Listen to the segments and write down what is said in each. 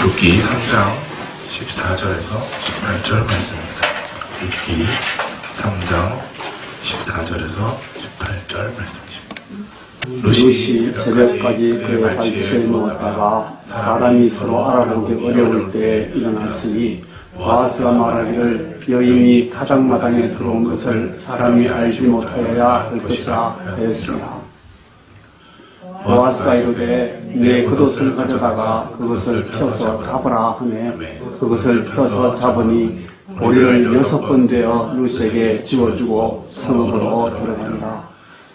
룻기 3장 14절에서 18절 말씀입니다. 룻기 3장 14절에서 18절 말씀이십니다. 룻이 새벽까지 그의 발치에 누웠다가 사람이 서로 알아보기 어려울 때 일어났으니 보아스가 말하기를 여인이 타작마당에 들어온 것을 사람이 알지 못하여야 할 것이라 하였습니다. 보아스가 이르되 내 겉옷을 가져다가 그것을 펴서 잡으라 하매 그것을 펴서 잡으니 보리를 6번 되어 룻에게 지워주고 성읍으로 들어가니라.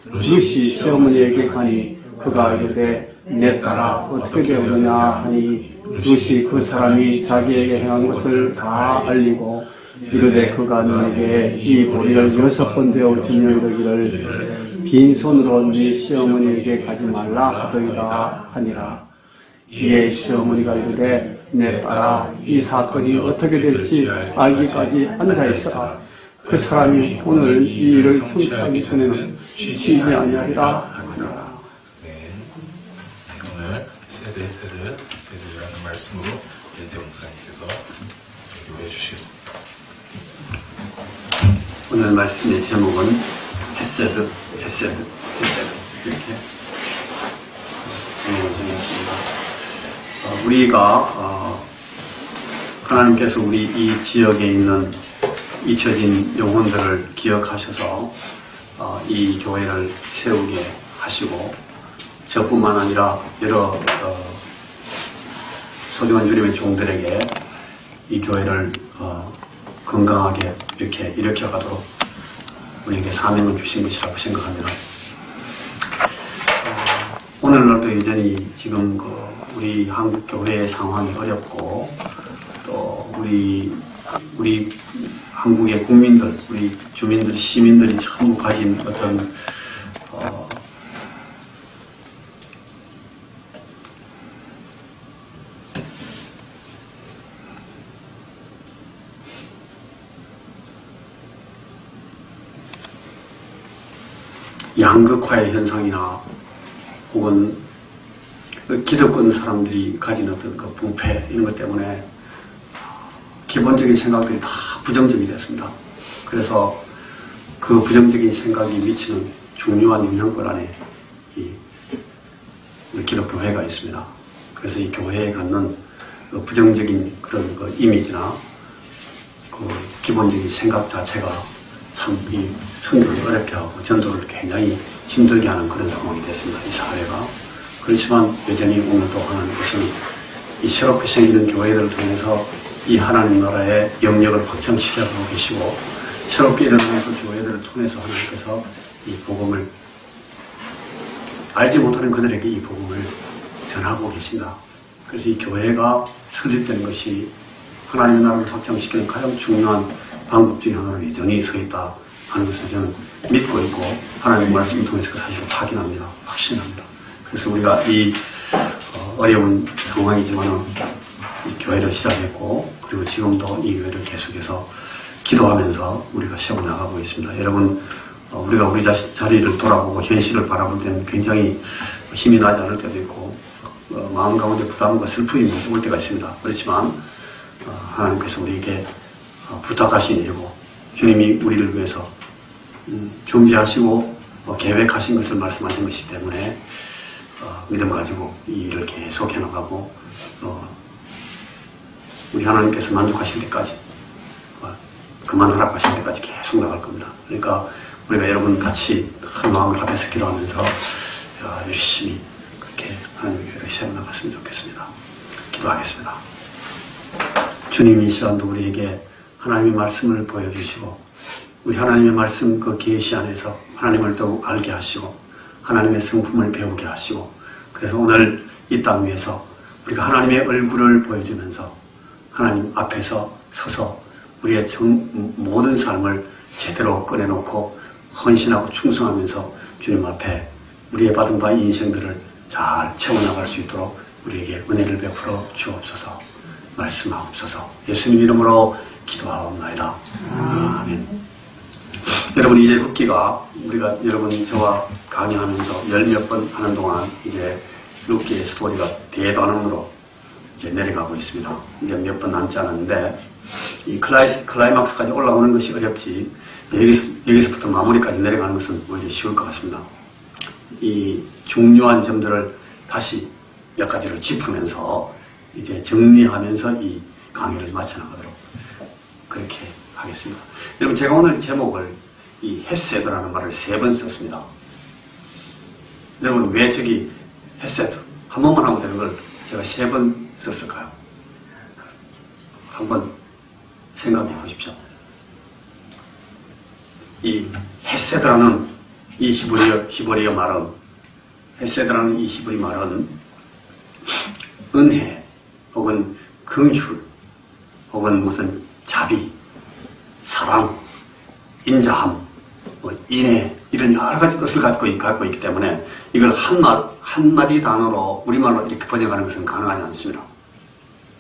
룻이 시어머니에게 가니 그가 이르되 내 딸아 어떻게 되었느냐 하니 룻이 그 사람이 자기에게 행한 것을 다 알리고 이르되 그가 너에게 이 보리를 6번 되어 주며 이르기를 빈손으로 네 시어머니에게 가지 말라 하더이다 하니라. 이에 시어머니가 이르되 내 딸아 이 사건이 어떻게 될지 알기까지 앉아있어라. 그 사람이 오늘 이 일을 성취하기 전에는 쉬지 아니하리라 하니라. 네. 오늘 세드라는 말씀으로 연대 목사님께서 설교해 주시겠습니다. 오늘 말씀의 제목은 헤세드 이렇게 제목을 정했습니다. 우리가 하나님께서 우리 이 지역에 있는 잊혀진 영혼들을 기억하셔서 이 교회를 세우게 하시고 저뿐만 아니라 여러 소중한 주님의 종들에게 이 교회를 건강하게 이렇게 일으켜가도록 우리에게 사명을 주신 것이라고 생각합니다. 오늘날도 여전히 지금 우리 한국 교회의 상황이 어렵고 또 우리 한국의 국민들, 우리 주민들, 시민들이 전부 가진 어떤 양극화의 현상이나 혹은 기득권 사람들이 가진 어떤 그 부패 이런 것 때문에 기본적인 생각들이 다 부정적이 됐습니다. 그래서 그 부정적인 생각이 미치는 중요한 영향권 안에 우리 기독교회가 있습니다. 그래서 이 교회에 갖는 그 부정적인 그런 그 이미지나 그 기본적인 생각 자체가 참 이 선교를 어렵게 하고 전도를 굉장히 힘들게 하는 그런 상황이 됐습니다. 이 사회가. 그렇지만 여전히 오늘도 하나님께서는 이 새롭게 생기는 교회들을 통해서 이 하나님 나라의 영역을 확장시켜가고 계시고 새롭게 일어나는 그 교회들을 통해서 하나님께서 이 복음을 알지 못하는 그들에게 이 복음을 전하고 계신다. 그래서 이 교회가 설립되는 것이 하나님의 나라를 확장시키는 가장 중요한 방법 중에 하나로 여전히 서 있다 하는 것을 저는 믿고 있고 하나님의 말씀을 통해서 그 사실을 확인합니다. 확신합니다. 그래서 우리가 이 어려운 상황이지만은 이 교회를 시작했고 그리고 지금도 이 교회를 계속해서 기도하면서 우리가 세워나가고 있습니다. 여러분 우리가 우리 자리를 돌아보고 현실을 바라볼 때는 굉장히 힘이 나지 않을 때도 있고 마음 가운데 부담과 슬픔이 올 때가 있습니다. 그렇지만 하나님께서 우리에게 부탁하신 일이고 주님이 우리를 위해서 준비하시고 계획하신 것을 말씀하신 것이기 때문에 믿음 가지고 이 일을 계속 해나가고 우리 하나님께서 만족하실 때까지 그만하라고 하실 때까지 계속 나갈 겁니다. 그러니까 우리가 여러분 같이 한 마음을 합해서 기도하면서 열심히 그렇게 하나님의 교회를 세워나갔으면 좋겠습니다. 기도하겠습니다. 주님 이 시간도 우리에게 하나님의 말씀을 보여주시고 우리 하나님의 말씀 그 계시 안에서 하나님을 더욱 알게 하시고 하나님의 성품을 배우게 하시고 그래서 오늘 이 땅 위에서 우리가 하나님의 얼굴을 보여주면서 하나님 앞에서 서서 우리의 모든 삶을 제대로 꺼내놓고 헌신하고 충성하면서 주님 앞에 우리의 받은 바 인생들을 잘 채워나갈 수 있도록 우리에게 은혜를 베풀어 주옵소서. 말씀하옵소서. 예수님 이름으로 기도하옵나이다. 아멘. 여러분 이제 룻기가 우리가 여러분 저와 강의하면서 10몇 번 하는 동안 이제 룻기의 스토리가 대단원으로 이제 내려가고 있습니다. 이제 몇 번 남지 않았는데, 이 클라이막스까지 올라오는 것이 어렵지, 여기서부터 마무리까지 내려가는 것은 오히려 쉬울 것 같습니다. 이 중요한 점들을 다시 몇 가지를 짚으면서 이제 정리하면서 이 강의를 마쳐나가도록 그렇게 하겠습니다. 여러분, 제가 오늘 제목을 이 헤세드라는 말을 3번 썼습니다. 여러분, 왜 저기 헤세드 한 번만 하면 되는 걸 제가 3번 썼을까요? 한번 생각해 보십시오. 이 헤세드라는 이 히브리어 말은, 헤세드라는 이 히브리 말은 은혜 혹은 긍휼 혹은 무슨 자비, 사랑, 인자함, 인애, 이런 여러 가지 뜻을 갖고 있기 때문에 이걸 한마디 단어로 우리말로 이렇게 번역하는 것은 가능하지 않습니다.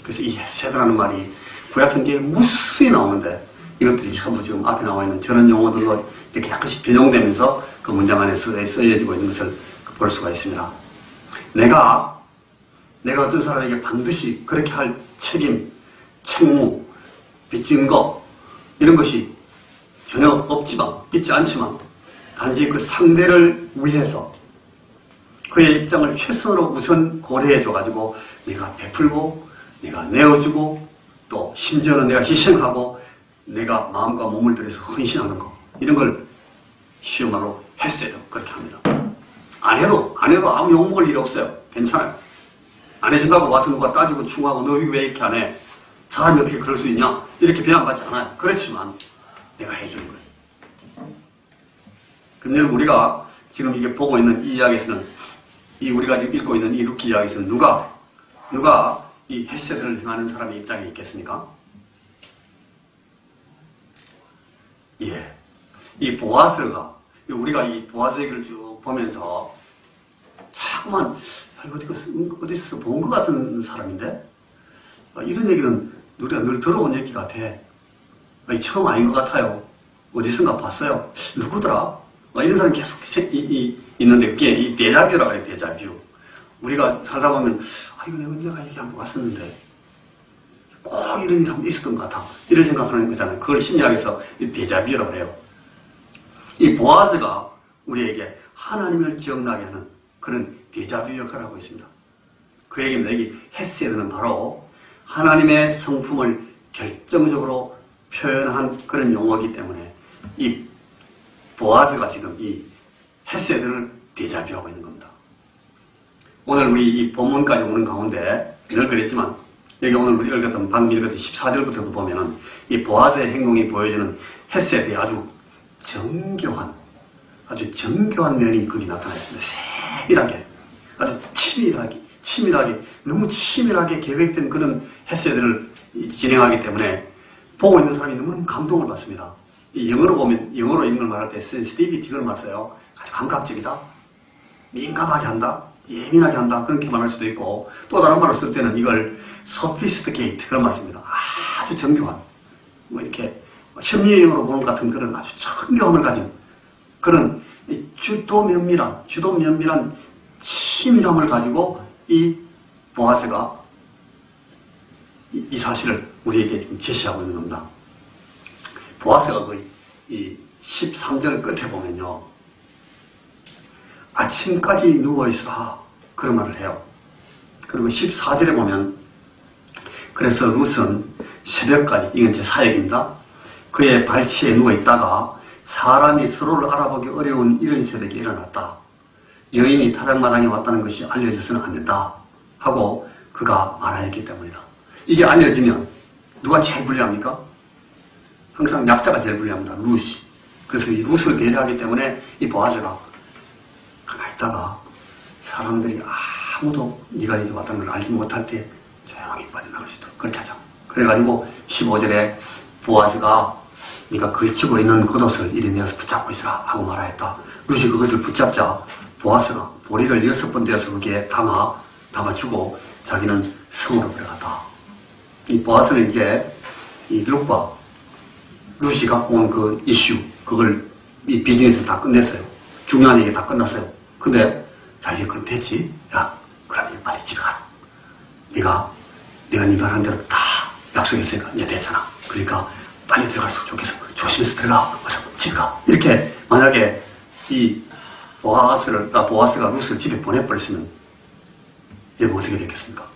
그래서 이 헤세드라는 말이 구약성경에 무수히 나오는데 이것들이 전부 지금 앞에 나와 있는 저런 용어들로 이렇게 약간씩 변형되면서 그 문장 안에 쓰여지고 있는 것을 볼 수가 있습니다. 내가 어떤 사람에게 반드시 그렇게 할 책임, 책무, 빚진 거 이런 것이 전혀 없지만, 있지 않지만 단지 그 상대를 위해서 그의 입장을 최선으로 우선 고려해줘가지고 내가 베풀고 내가 내어주고 또 심지어는 내가 희생하고 내가 마음과 몸을 들여서 헌신하는 거, 이런 걸 쉬운 말로 헤세드 그렇게 합니다. 안 해도 아무 욕먹을 일이 없어요. 괜찮아요. 안 해준다고 와서 누가 따지고 충하고 너 왜 이렇게 안 해? 사람이 어떻게 그럴 수 있냐? 이렇게 비난받지 않아요. 그렇지만 내가 해주는 거예요. 그럼 여러분, 우리가 지금 이게 보고 있는 이 이야기에서는, 우리가 지금 읽고 있는 이 루키 이야기에서는 누가 이 헤세드를 행하는 사람의 입장에 있겠습니까? 예. 이 보아스가, 우리가 이 보아스 얘기를 쭉 보면서 자꾸만 어디서 본 것 같은 사람인데? 이런 얘기는 우리가 늘 들어온 얘기 같아. 처음 아닌 것 같아요. 어디선가 봤어요. 누구더라? 이런 사람이 계속 있는데, 그게 이 데자뷰라고 해요, 데자뷰. 우리가 살다 보면, 이거 내가 얘기 한번 봤었는데, 꼭 이런 일 한번 있었던 것 같아. 이런 생각하는 거잖아요. 그걸 심리학에서 데자뷰라고 해요. 이 보아스가 우리에게 하나님을 기억나게 하는 그런 데자뷰 역할을 하고 있습니다. 그 얘기입니다. 여기 헤세드는 바로 하나님의 성품을 결정적으로 표현한 그런 용어이기 때문에 이 보아스가 지금 이 헤세드를 데자뷰하고 있는 겁니다. 오늘 우리 이 본문까지 오는 가운데 늘 그랬지만 여기 오늘 우리 읽었던 방금 읽었던 14절부터도 보면은 이 보아스의 행동이 보여주는 헤세드의 아주 정교한 면이 거기 나타나 있습니다. 세밀하게, 아주 치밀하게, 너무 치밀하게 계획된 그런 헤세드를 진행하기 때문에 보고 있는 사람이 너무너무 감동을 받습니다. 이 영어로 읽는 걸 말할 때 sensitivity 그걸 말써요. 아주 감각적이다, 민감하게 한다, 예민하게 한다, 그렇게 말할 수도 있고, 또 다른 말로 쓸 때는 이걸 sophisticate 그런 말을 씁니다. 아주 정교한, 이렇게 현미경으로 보는 것 같은 그런 아주 정교함을 가진 그런 주도 면밀한 치밀함을 가지고 이 보아스가 이 사실을 우리에게 지금 제시하고 있는 겁니다. 보아스가 이 13절 끝에 보면요, 아침까지 누워있으라 그런 말을 해요. 그리고 14절에 보면, 그래서 룻은 새벽까지, 이건 제 사역입니다, 그의 발치에 누워있다가 사람이 서로를 알아보기 어려운 이른 새벽에 일어났다. 여인이 타작마당에 왔다는 것이 알려져서는 안 된다 하고 그가 말하였기 때문이다. 이게 알려지면 누가 제일 불리합니까? 항상 약자가 제일 불리합니다. 룻이. 그래서 이 룻을 배려하기 때문에 이 보아스가 가만히 있다가 사람들이 아무도 네가 여기 왔다는 걸 알지 못할 때 조용히 빠져나갈 수 있도록 그렇게 하자. 그래가지고 15절에 보아스가 네가 걸치고 있는 겉옷을 이리 내어서 붙잡고 있으라 하고 말하였다. 룻이 그것을 붙잡자 보아스가 보리를 6번 되어서 거기에 담아주고 자기는 성으로 들어갔다. 이 보아스는 이제 이 룻이 갖고 온 그 이슈, 그걸 이 비즈니스를 다 끝냈어요. 중요한 얘기 다 끝났어요. 근데 자, 이제 그럼 됐지? 야, 그럼 빨리 집에 가라. 네가 네가 네 말한 대로 다 약속했으니까 이제 됐잖아. 그러니까 빨리 들어갈수록 좋겠어. 조심해서 들어가. 어서 집에 가. 이렇게 만약에 이 보아스가 룻을 집에 보내버렸으면 여러분 어떻게 됐겠습니까?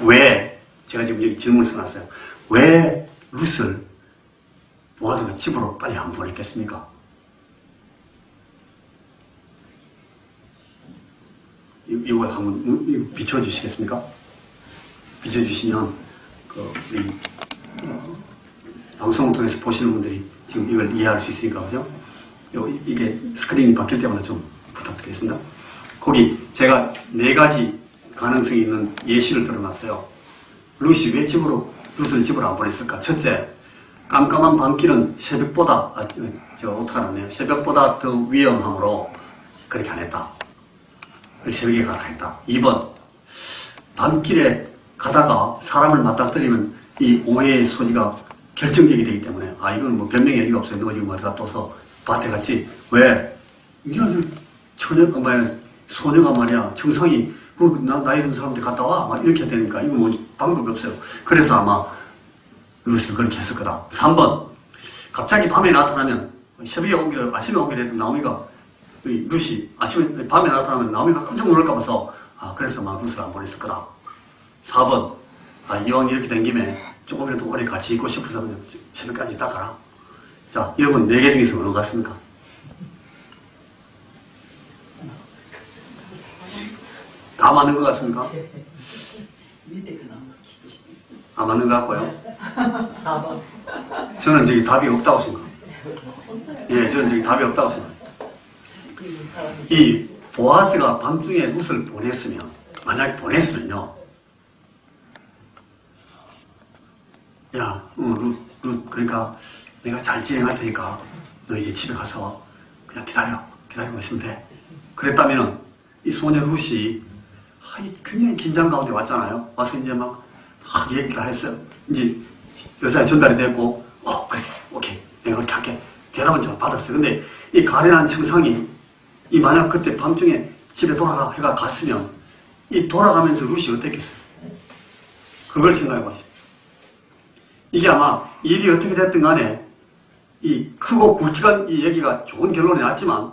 왜 제가 지금 여기 질문을 써놨어요. 왜 룻을 보아스가 집으로 빨리 안 보냈겠습니까? 이거 한번 비춰주시겠습니까? 비춰주시면 우리 방송을 통해서 보시는 분들이 지금 이걸 이해할 수 있으니까 그죠? 이게 스크린이 바뀔 때마다 좀 부탁드리겠습니다. 거기 제가 4가지 가능성이 있는 예시를 들어놨어요. 룻이 왜 룻을 집으로 안 보냈을까? 첫째, 깜깜한 밤길은 새벽보다 어떡하나요? 새벽보다 더 위험함으로 그렇게 안 했다. 새벽에 가라 했다. 2번, 밤길에 가다가 사람을 맞닥뜨리면 이 오해의 소지가 결정적이 되기 때문에 이건 뭐 변명의 여지가 없어요. 너 지금 어디 갔다 와서 밭에 갔지? 왜? 소녀가 말이야 청상이 나이 든 사람들 갔다 와 막 이렇게 되니까 이거 뭐 방법이 없어요. 그래서 아마 룻을 그렇게 했을 거다. 3번, 갑자기 밤에 나타나면 새벽에 아침에 오기로 해도 나오미가 룻이 밤에 나타나면 나오미가 깜짝 놀랄까 봐서 그래서 아마 룻을 안 보냈을 거다. 4번, 이왕 이렇게 된 김에 조금이라도 오래 같이 있고 싶어서 그냥 새벽까지 있다 가라. 자, 여러분 4개 중에서 어느 것 같습니까? 다 맞는 것 같습니까? 안 맞는 것 같고요. 4번. 저는 저기 답이 없다고 생각합니다. 예, 저는 저기 답이 없다고 생각합니다. 이 보아스가 밤중에 룻을 보냈으면, 만약에 보냈으면요. 야, 룻, 그러니까 내가 잘 진행할 테니까 너 이제 집에 가서 그냥 기다리고 있으면 돼. 그랬다면은 이 소녀 룻이 굉장히 긴장 가운데 왔잖아요. 와서 이제 막 얘기를 다 했어요. 이제 여사에 전달이 됐고, 그래, 오케이, 내가 그렇게 할게. 대답은 잘 받았어요. 근데 이 가련한 청상이 만약 그때 밤중에 집에 돌아가 해가 갔으면 이 돌아가면서 룻이 어땠겠어요? 그걸 생각해 보시죠. 이게 아마 일이 어떻게 됐든 간에 이 크고 굵직한 이 얘기가 좋은 결론이 났지만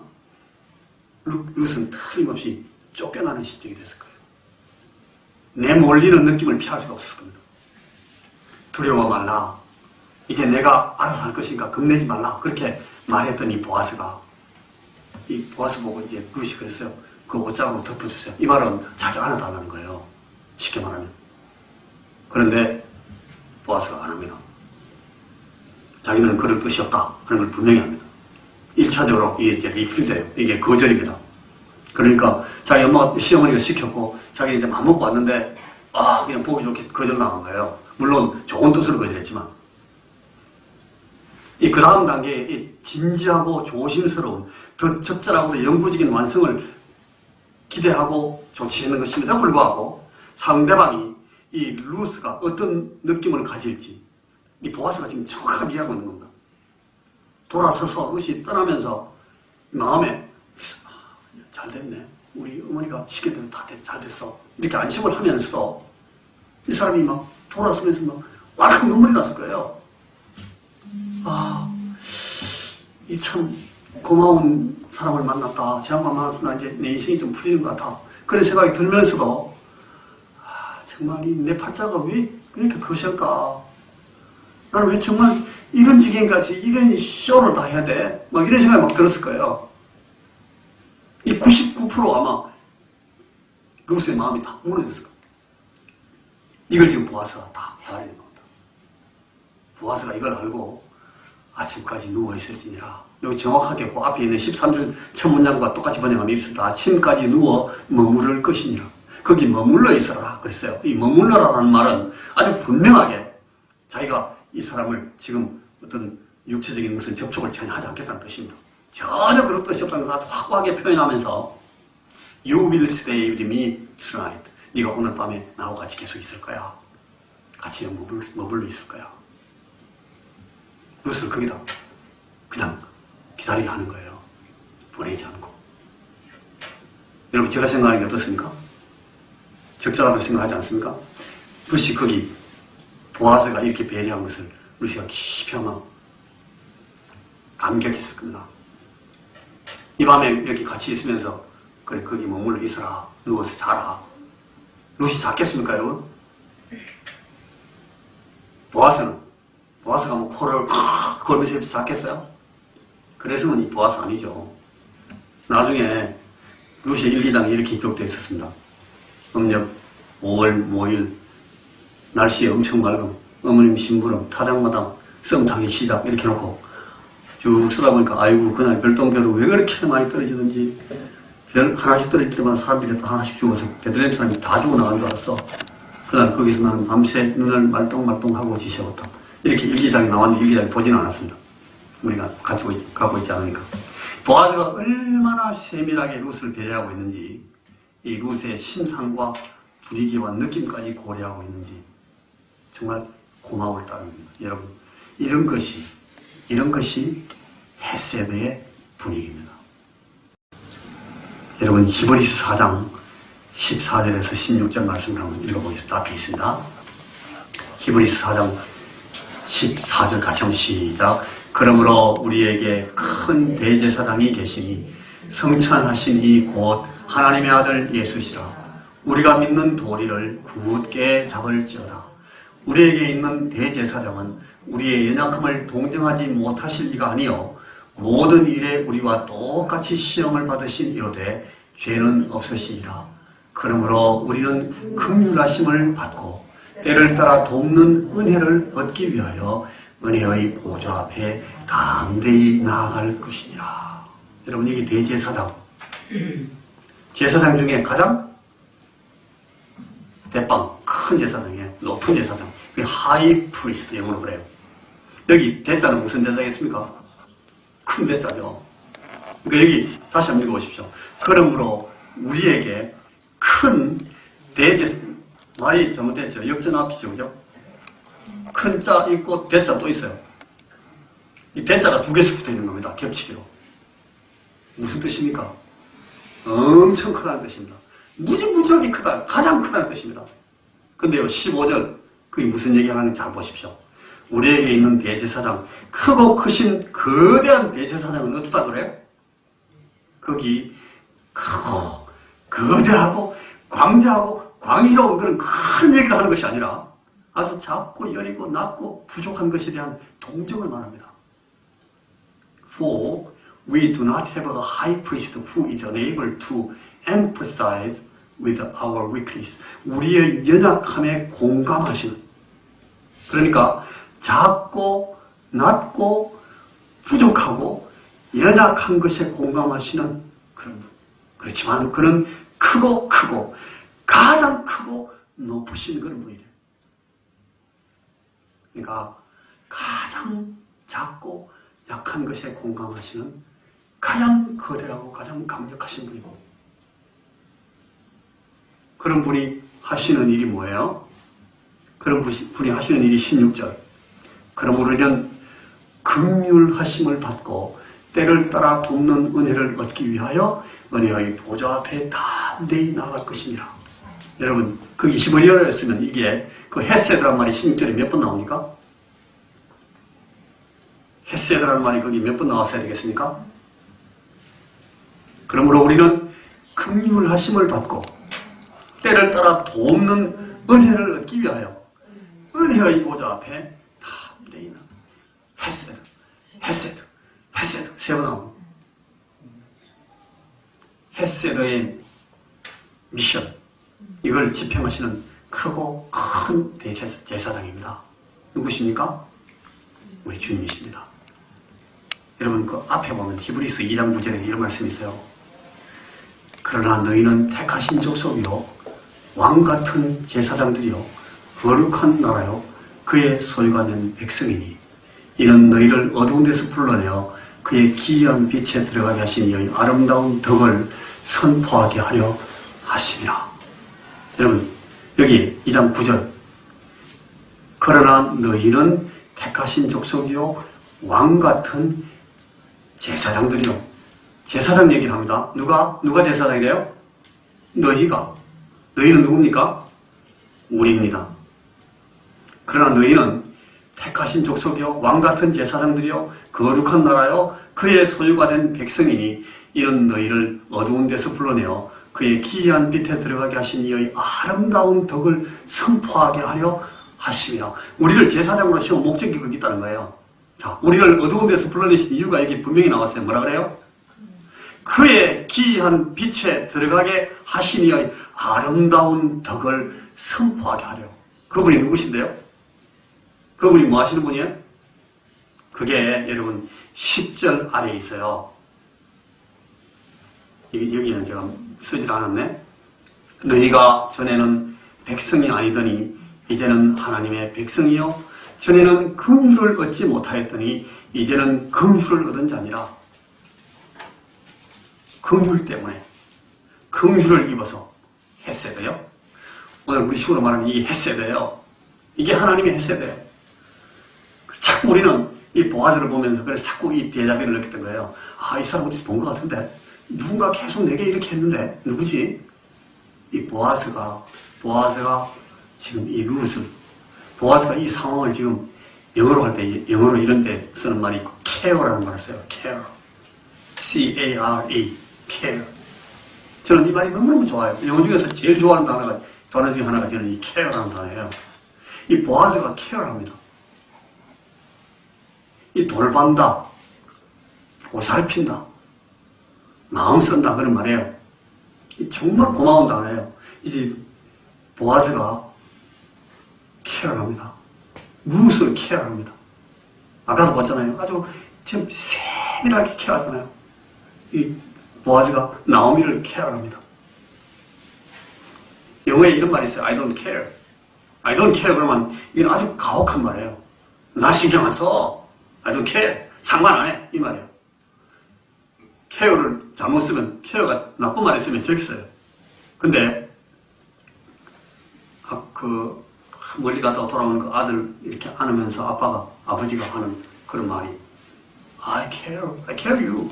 룻은 틀림없이 쫓겨나는 심정이 됐을 거예요. 내몰리는 느낌을 피할 수가 없을 겁니다. 두려워 말라. 이제 내가 알아서 할 것이니까 겁내지 말라. 그렇게 말했던 이 보아스 보고 이제 룻이 그랬어요. 그 옷장으로 덮어주세요. 이 말은 자기 안아달라는 거예요. 쉽게 말하면. 그런데 보아스가 안 합니다. 자기는 그럴 뜻이 없다 하는 걸 분명히 합니다. 1차적으로 이게 리퓨즈예요. 이게 거절입니다. 그러니까 자기 엄마가 시어머니가 시켰고 자기는 이제 맘 먹고 왔는데 그냥 보기 좋게 거절당한 거예요. 물론 좋은 뜻으로 거절했지만 그 다음 단계에 이 진지하고 조심스러운 더 적절하고도 영구적인 완성을 기대하고 조치했는 것임에도 불구하고 상대방이 이 룻가 어떤 느낌을 가질지 이 보아스가 지금 정확하게 이해하고 있는 겁니다. 돌아서서 룻이 떠나면서 마음에 잘 됐네. 우리 어머니가 시켰대로 다 잘 됐어. 이렇게 안심을 하면서도 이 사람이 막 돌아서면서 막 와락 눈물이 났을 거예요. 이 참 고마운 사람을 만났다. 저 양반 만나서 나 이제 내 인생이 좀 풀리는 것 같아. 그런 생각이 들면서도 정말 내 팔자가 왜 이렇게 거실까? 나는 왜 정말 이런 지경까지 이런 쇼를 다 해야 돼? 막 이런 생각이 막 들었을 거예요. 이 99% 아마 룻의 마음이 다 무너졌을 거예요. 이걸 지금 보아스가 다 헤아리는 겁니다. 보아스가 이걸 알고 아침까지 누워있을지니라. 여기 정확하게 그 앞에 있는 13절 첫 문장과 똑같이 번역하면 이렇습니다. 아침까지 누워 머무를 것이니라. 거기 머물러 있어라 그랬어요. 이 머물러라는 말은 아주 분명하게 자기가 이 사람을 지금 어떤 육체적인 무슨 접촉을 전혀 하지 않겠다는 뜻입니다. 전혀 그런 뜻이 없다는 것을 아주 확고하게 표현하면서 You will stay with me tonight. 네가 오늘 밤에 나하고 같이 계속 있을 거야. 같이 머물러 있을 거야. 룻을 거기다 그냥 기다리게 하는 거예요. 보내지 않고. 여러분 제가 생각하는 게 어떻습니까? 적절하다고 생각하지 않습니까? 룻이 거기 보아스가 이렇게 배려한 것을 룻이가 깊이 아마 감격했을 겁니다. 이 밤에 여기 같이 있으면서 그래 거기 머물러 있어라. 누워서 자라. 룻이 잤겠습니까 여러분? 보아스가 뭐 코를 걸면서 잤겠어요? 그래서는 이 보아스 아니죠. 나중에 룻의 일기장에 이렇게 기록되어 있었습니다. 음력 5월 5일 날씨 엄청 맑음, 어머님 심부름, 타작마당, 썸타기 시작 이렇게 놓고 쭉 쓰다 보니까 아이고 그날 별똥별은 왜 그렇게 많이 떨어지든지 별 하나씩 떨어질 때마다 사람들이 다 하나씩 죽어서 베들레헴 사람이 다 죽어나간 줄 알았어. 그날 거기서 나는 밤새 눈을 말똥말똥하고 지새웠다. 이렇게 일기장이 나왔는데 일기장이 보지는 않았습니다. 우리가 가고 있지 않으니까. 보아스가 얼마나 세밀하게 룻을 배려하고 있는지 이 룻의 심상과 분위기와 느낌까지 고려하고 있는지 정말 고마울 따름입니다. 여러분 이런 것이 헤세드의 분위기입니다. 여러분 히브리서 4장 14절에서 16절 말씀을 한번 읽어보겠습니다. 앞에 있습니다. 히브리서 4장 14절 같이 한번 시작. 그러므로 우리에게 큰 대제사장이 계시니 성찬하신 이 곧 하나님의 아들 예수시라. 우리가 믿는 도리를 굳게 잡을지어다. 우리에게 있는 대제사장은 우리의 연약함을 동정하지 못하실 이가 아니요 모든 일에 우리와 똑같이 시험을 받으신 이로되 죄는 없으시니라. 그러므로 우리는 긍휼하심을 받고 때를 따라 돕는 은혜를 얻기 위하여 은혜의 보좌 앞에 담대히 나아갈 것이니라. 여러분 여기 대제사장, 제사장 중에 가장 대빵 큰 제사장이에요. 높은 제사장, 그게 하이 프리스트 영어로 그래요. 여기 대자는 무슨 대자겠습니까? 큰 대자죠. 그러니까 여기 다시 한번 읽어보십시오. 그러므로 우리에게 큰 대제사장, 말이 잘못됐죠. 역전 앞이죠, 그죠? 큰 자 있고 대자 또 있어요. 이 대자가 두 개씩 붙어 있는 겁니다. 겹치기로. 무슨 뜻입니까? 엄청 크다는 뜻입니다. 무지무지하게 크다. 가장 크다는 뜻입니다. 근데요, 15절, 그게 무슨 얘기 하는지 잘 보십시오. 우리에게 있는 대제사장, 크고 크신 거대한 대제사장은 어떻다 그래요? 거기 크고 거대하고 광대하고 광희로운 그런 큰 얘기를 하는 것이 아니라 아주 작고 여리고 낮고 부족한 것에 대한 동정을 말합니다. For we do not have a high priest who is unable to empathize with our weakness. 우리의 연약함에 공감하시는. 그러니까 작고 낮고 부족하고 연약한 것에 공감하시는 그런 분. 그렇지만 그는 크고 가장 크고 높으신 그런 분이래요. 그러니까 가장 작고 약한 것에 공감하시는 가장 거대하고 가장 강력하신 분이고, 그런 분이 하시는 일이 뭐예요? 그런 분이 하시는 일이 16절. 그러므로 우리는 긍휼하심을 받고 때를 따라 돕는 은혜를 얻기 위하여 은혜의 보좌 앞에 담대히 나아갈 것이니라. 여러분, 거기 히브리어였으면 이게 그 헤세드란 말이 16절에 몇 번 나옵니까? 헤세드라는 말이 거기 몇 번 나왔어야 되겠습니까? 그러므로 우리는 긍휼하심을 받고 때를 따라 돕는 은혜를 얻기 위하여 은혜의 보좌 앞에 담대히 나아갈 헤세드 세 번 나옵니다. 헤세드의 미션, 이걸 집행하시는 크고 큰 대제사장입니다. 누구십니까? 우리 주님이십니다. 여러분, 그 앞에 보면 히브리서 2장 9절에 이런 말씀이 있어요. 그러나 너희는 택하신 족속이요 왕같은 제사장들이요 거룩한 나라요 그의 소유가 된 백성이니 이는 너희를 어두운 데서 불러내어 그의 기이한 빛에 들어가게 하신 이의 아름다운 덕을 선포하게 하려 하심이라. 여러분, 여기 2장 9절. 그러나 너희는 택하신 족속이요 왕같은 제사장들이요. 제사장 얘기를 합니다. 누가 제사장이래요? 너희가. 너희는 누굽니까? 우리입니다. 그러나 너희는 택하신 족속이요 왕같은 제사장들이요 거룩한 나라요 그의 소유가 된 백성이니 이는 너희를 어두운 데서 불러내어 그의 기이한 빛에 들어가게 하신 이의 아름다운 덕을 선포하게 하려 하심이라. 우리를 제사장으로 세운 목적이 거기 있다는 거예요. 자, 우리를 어두운 데서 불러내신 이유가 여기 분명히 나왔어요. 뭐라 그래요? 그의 기이한 빛에 들어가게 하신 이의 아름다운 덕을 선포하게 하려. 그분이 누구신데요? 그분이 뭐 하시는 분이에요? 그게 여러분 10절 아래에 있어요. 여기는 제가 쓰질 않았네. 너희가 전에는 백성이 아니더니 이제는 하나님의 백성이요 전에는 긍휼을 얻지 못하였더니 이제는 긍휼을 얻은 자니라. 긍휼 때문에 긍휼을 입어서 헤세드요. 오늘 우리 식으로 말하면 이게 헤세드예요. 이게 하나님의 헤세드예요. 자꾸 우리는 이 보아스를 보면서 그래서 자꾸 이 대자비를 느꼈던 거예요. 아, 이 사람 어디서 본 것 같은데 누군가 계속 내게 이렇게 했는데 누구지? 이 보아스가 지금 이 룻을 보아스가 이 상황을 지금 영어로 할 때 영어로 이런 데 쓰는 말이 있고 care라는 말을 써요. care. C-A-R-E. care. 저는 이 말이 너무너무 좋아요. 영어 중에서 제일 좋아하는 단어 중에 하나가 저는 이 care라는 단어예요. 이 보아스가 care합니다. 이 돌반다, 보살핀다, 마음 쓴다 그런 말이에요. 이 정말 고마운 단어예요. 이제 보아스가 케어합니다. 무엇을 케어합니다. 아까도 봤잖아요. 아주 지금 세밀하게 케어하잖아요. 이 보아스가 나오미를 케어합니다. 영어에 이런 말이 있어요. I don't care. I don't care 그러면 이건 아주 가혹한 말이에요. 나 신경 안 써. I don't care. 상관 안 해. 이 말이에요. 케어를 잘못 쓰면 케어가 나쁜 말을 쓰면 저기 써요. 근데 멀리 갔다가 돌아오는 그 아들 이렇게 안으면서 아버지가 하는 그런 말이 I care you.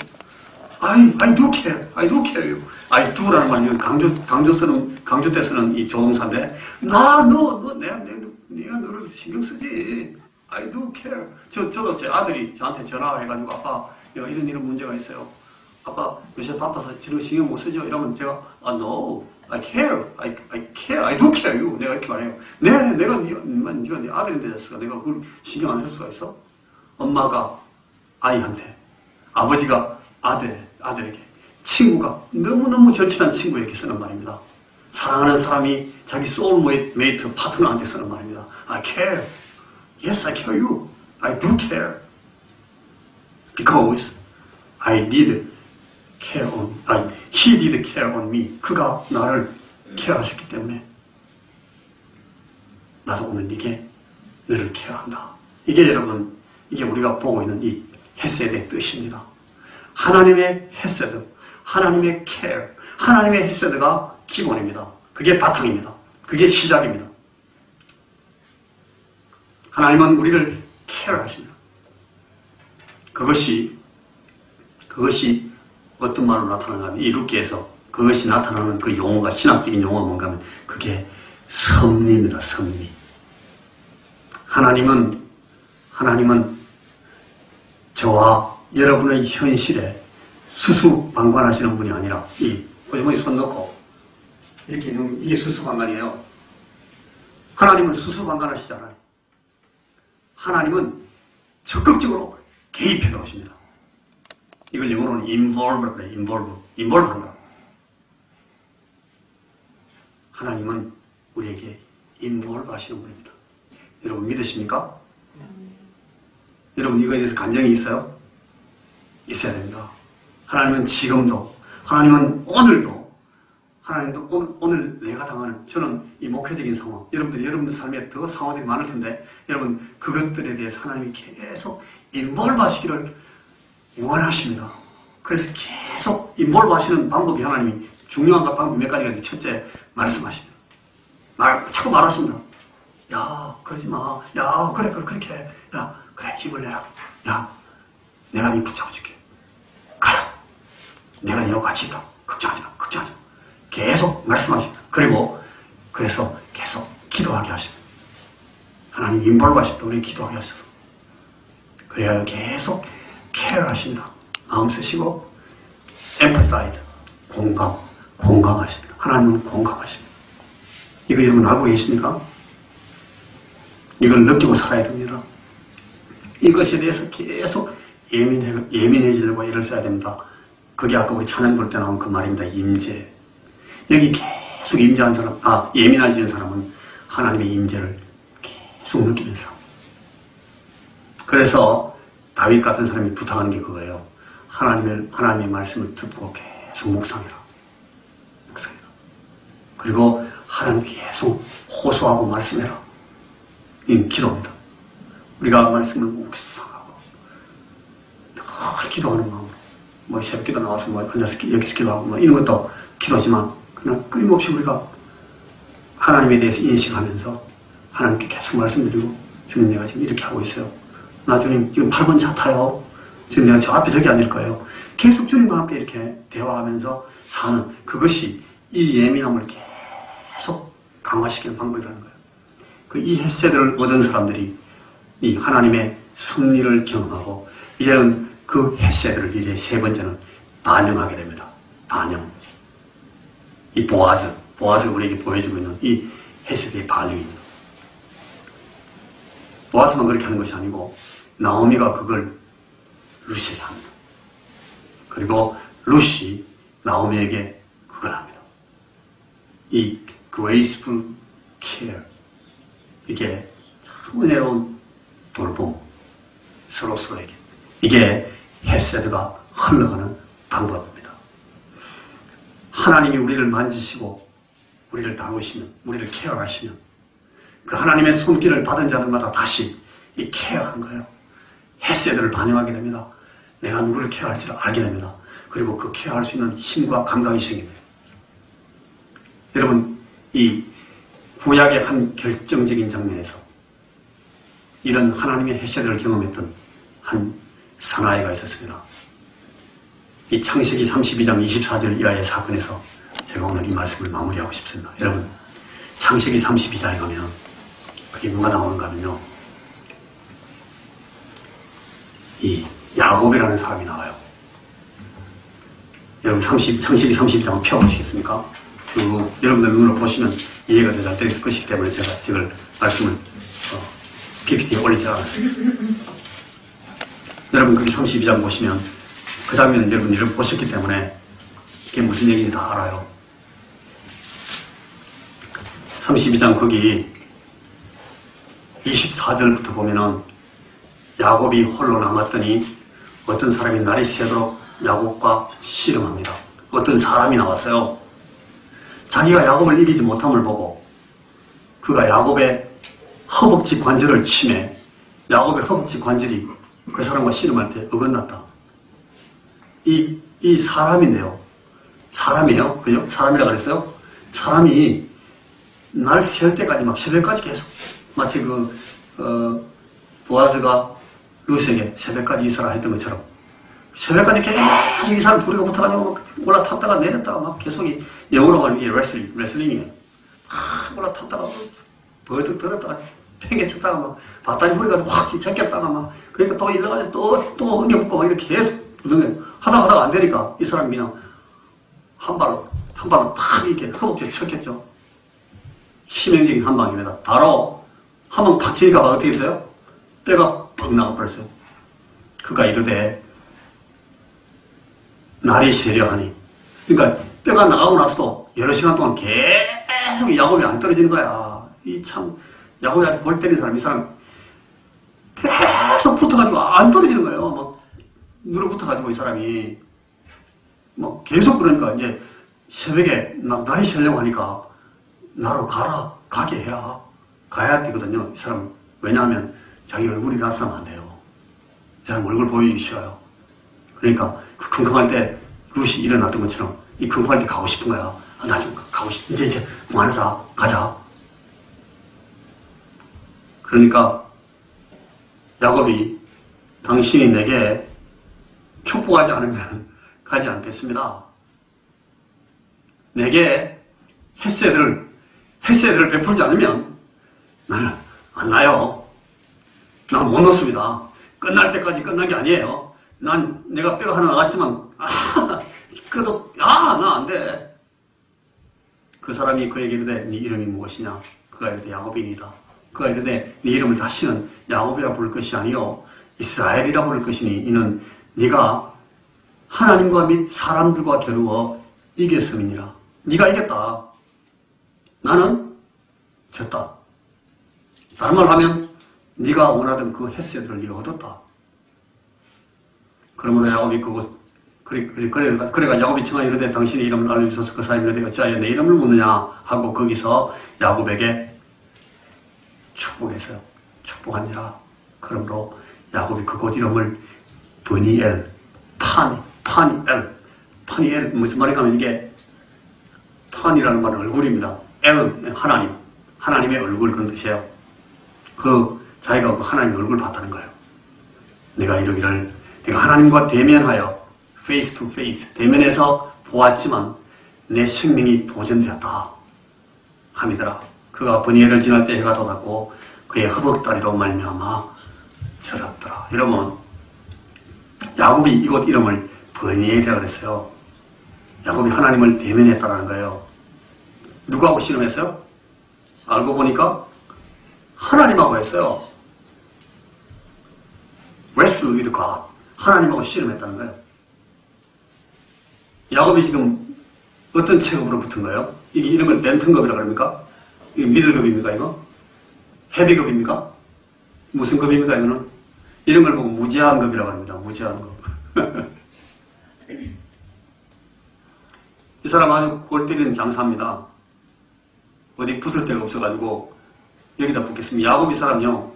I do care you. I do라는 말이 강조 때 쓰는 이 조동사인데 내가 너를 신경 쓰지. I do care. 저도 제 아들이 저한테 전화를 해가지고 아빠 내가 이런 문제가 있어요. 아빠 요새 바빠서 지금 신경 못 쓰죠? 이러면 제가 no, I care. I do care you. 내가 이렇게 말해요. 내가 네가 네 아들인데 내가 그걸 신경 안 쓸 수가 있어? 엄마가 아이한테, 아버지가 아들에게, 친구가 너무너무 절친한 친구에게 쓰는 말입니다. 사랑하는 사람이 자기 소울메이트 파트너한테 쓰는 말입니다. I care. Yes, I care you. I do care. Because he did care on me. 그가 나를 케어하셨기 때문에 나도 오늘 너를 케어한다. 이게 여러분, 이게 우리가 보고 있는 이 헤세드의 뜻입니다. 하나님의 헤세드, 하나님의 케어, 하나님의 헤세드가 기본입니다. 그게 바탕입니다. 그게 시작입니다. 하나님은 우리를 케어하십니다. 그것이 어떤 말로 나타나냐면 이 룻기에서 그것이 나타나는 그 용어가 신학적인 용어가 뭔가 하면 그게 섭리입니다. 섭리. 하나님은 저와 여러분의 현실에 수수방관하시는 분이 아니라 이 호주머니 손 넣고 이렇게 넣으면 이게 수수방관이에요. 하나님은 수수방관하시잖아요. 하나님은 적극적으로 개입해 들어오십니다. 이걸 영어로는 involve라고 그래요. involve 한다. 하나님은 우리에게 involve 하시는 분입니다. 여러분 믿으십니까? 여러분 이거에 대해서 간증이 있어요? 있어야 됩니다. 하나님은 지금도, 하나님은 오늘도, 하나님도 오늘 내가 당하는, 저는 이 목회적인 상황, 여러분들 삶에 더 상황들이 많을 텐데, 여러분 그것들에 대해서 하나님이 계속 involve 하시기를 원하십니다. 그래서 계속 involve 하시는 방법이 하나님이 중요한 방법이 몇 가지가 있는데, 첫째, 말씀하십니다. 자꾸 말하십니다. 야, 그러지 마. 야, 그래, 그렇게 해. 야, 그래, 힘을 내라. 야, 내가 네 붙잡아줄게. 가라. 내가 너와 같이 있다. 걱정하지 마. 계속 말씀하십니다. 그리고 그래서 계속 기도하게 하십니다. 하나님 인볼브하십니다. 우리 기도하게 하셔서. 그래야 계속 케어하십니다. 마음 쓰시고 emphasize, 공감하십니다. 하나님은 공감하십니다. 이거 여러분 알고 계십니까? 이걸 느끼고 살아야 됩니다. 이것에 대해서 계속 예민해지려고 애를 써야 됩니다. 그게 아까 우리 찬양 볼 때 나온 그 말입니다. 임재. 여기 계속 임재한 사람, 예민해지는 사람은 하나님의 임재를 계속 느끼면서. 그래서 다윗 같은 사람이 부탁하는 게 그거예요. 하나님의 말씀을 듣고 계속 묵상해라. 그리고 하나님 계속 호소하고 말씀해라. 이 기도입니다. 우리가 말씀을 묵상하고 늘 기도하는 마음으로 뭐 새벽 기도 나와서 뭐 앉아서 여기서 기도하고 뭐 이런 것도 기도지만 그냥 끊임없이 우리가 하나님에 대해서 인식하면서 하나님께 계속 말씀드리고 주님 내가 지금 이렇게 하고 있어요. 나 주님 지금 8번 차 타요. 지금 내가 저 앞에 저기 앉을 거예요. 계속 주님과 함께 이렇게 대화하면서 사는 그것이 이 예민함을 계속 강화시키는 방법이라는 거예요. 이 헤세드를 얻은 사람들이 이 하나님의 승리를 경험하고 이제는 그 헤세드를 이제 세 번째는 반영하게 됩니다. 반영. 이 보아즈가 우리에게 보여주고 있는 이 헤세드의 반영입니다. 보아즈만 그렇게 하는 것이 아니고 나오미가 그걸 루시에게 합니다. 그리고 루시 나오미에게 그걸 합니다. 이 graceful care, 이게 참 은혜로운 돌봄, 서로서로에게. 이게 헤세드가 흘러가는 방법입니다. 하나님이 우리를 만지시고 우리를 다루시면, 우리를 케어하시면 그 하나님의 손길을 받은 자들마다 다시 이 케어하는 거예요. 헤세드를 반영하게 됩니다. 내가 누구를 케어할지를 알게 됩니다. 그리고 그 케어할 수 있는 힘과 감각이 생깁니다. 여러분, 이 구약의 한 결정적인 장면에서 이런 하나님의 헤세드를 경험했던 한 사나이가 있었습니다. 이 창세기 32장 24절 이하의 사건에서 제가 오늘 이 말씀을 마무리하고 싶습니다. 여러분, 창세기 32장에 가면 그게 누가 나오는가 하면요, 이 야곱이라는 사람이 나와요. 여러분 창세기 32장을 펴보시겠습니까? 여러분들 눈으로 보시면 이해가 더 잘 될 것이기 때문에 제가 이걸 말씀을 PPT에 올리지 않았습니다. 여러분 거기 32장 보시면 그 장면은 여러분이 보셨기 때문에 이게 무슨 얘기인지 다 알아요. 32장 거기 24절부터 보면은 야곱이 홀로 남았더니 어떤 사람이 날이 새도록 야곱과 씨름합니다. 어떤 사람이 나왔어요. 자기가 야곱을 이기지 못함을 보고 그가 야곱의 허벅지 관절을 치매 야곱의 허벅지 관절이 그 사람과 씨름할 때 어긋났다. 이 사람인데요. 사람이에요. 그죠? 사람이라 그랬어요. 사람이 날 셀 때까지 막 새벽까지 계속 마치 보아즈가 루스에게 새벽까지 있어라 했던 것처럼 새벽까지 계속 이 사람 둘이가 붙어가지고 막 올라탔다가 내렸다가 막 계속 영어로 말하면 이게 레슬링이에요. 막 올라탔다가 버득 들었다가 팽개쳤다가 막 바다리 후리가 확 제꼈다가 막 그러니까 또 일어나가지고 또 엉겨붙고 막 이렇게 계속 하다가 안 되니까 이 사람이 그냥 한 발로 탁 이렇게 허벅지에 쳤겠죠. 치명적인 한 방입니다. 바로 한 방 팍 치니까 어떻게 됐어요? 뼈가 뻥 나가버렸어요. 그가 이르되 날이 새려하니 그러니까 뼈가 나가고 나서도 여러 시간 동안 계속 야곱이 안 떨어지는 거야. 이 참 야곱이한테 골 때리는 사람, 이 사람 계속 붙어가지고 안 떨어지는 거예요. 막 누르 붙어가지고 이 사람이 막 계속 그러니까 이제 새벽에 막 날이 새려고 하니까 나로 가게 해라. 가야 되거든요. 이 사람 왜냐하면 자기 얼굴이 나타나면 안 돼요. 이 사람 얼굴 보이기 싫어요. 그러니까 그 킁킁할 때 루시 일어났던 것처럼 이 킁킁할 때 가고 싶은 거야. 나 좀 가고 싶. 이제 그만하자. 가자. 그러니까 야곱이 당신이 내게 축복하지 않으면 가지 않겠습니다. 내게 헤세드를 헤세드를 베풀지 않으면 나는 안 나요. 난 못 놓습니다. 끝날 때까지 끝난 게 아니에요. 난 내가 뼈가 하나 나갔지만 나 안 돼. 그 사람이 그에게 이르되 네 이름이 무엇이냐? 그가 이르되 야곱이니이다. 그가 이르되 네 이름을 다시는 야곱이라 부를 것이 아니요 이스라엘이라 부를 것이니 이는 네가 하나님과 및 사람들과 겨루어 이겼음이니라. 네가 이겼다. 나는 졌다. 다른 말로 하면 네가 원하던 그 헤세드를 네가 얻었다. 그러므로 야곱이 그래가 야곱이 청하 이르되 당신의 이름을 알려주소서. 그 사람이 이르되 어찌하여 내 이름을 묻느냐 하고 거기서 야곱에게 축복했어요. 축복하니라. 그러므로 야곱이 그곳 이름을 브니엘, 파니엘 무슨 말인가 하면 이게 판이라는 말은 얼굴입니다. 엘은 하나님의 얼굴 그런 뜻이에요. 자기가 그 하나님의 얼굴을 봤다는 거예요. 내가 이러기를 내가 하나님과 대면하여 face to face 대면해서 보았지만 내 생명이 보존되었다 함이더라. 그가 브니엘을 지날 때 해가 돋았고 그의 허벅다리로 말미암아 절었더라. 여러분 야곱이 이곳 이름을 브니엘이라고 그랬어요. 야곱이 하나님을 대면했다는 거예요. 누구하고 씨름했어요? 알고 보니까 하나님하고 했어요. wrestle with God. 하나님하고 씨름했다는 거예요. 야곱이 지금 어떤 체급으로 붙은 거예요? 이런 걸 벤턴급이라고 그럽니까? 이게 미들급입니까, 이거? 헤비급입니까? 무슨 급입니까, 이거는? 이런 걸 보고 무제한 급이라고 합니다. 무제한 급. 이 사람 아주 골 때리는 장사입니다. 어디 붙을 데가 없어가지고 여기다 붙겠습니다. 야곱 이 사람요.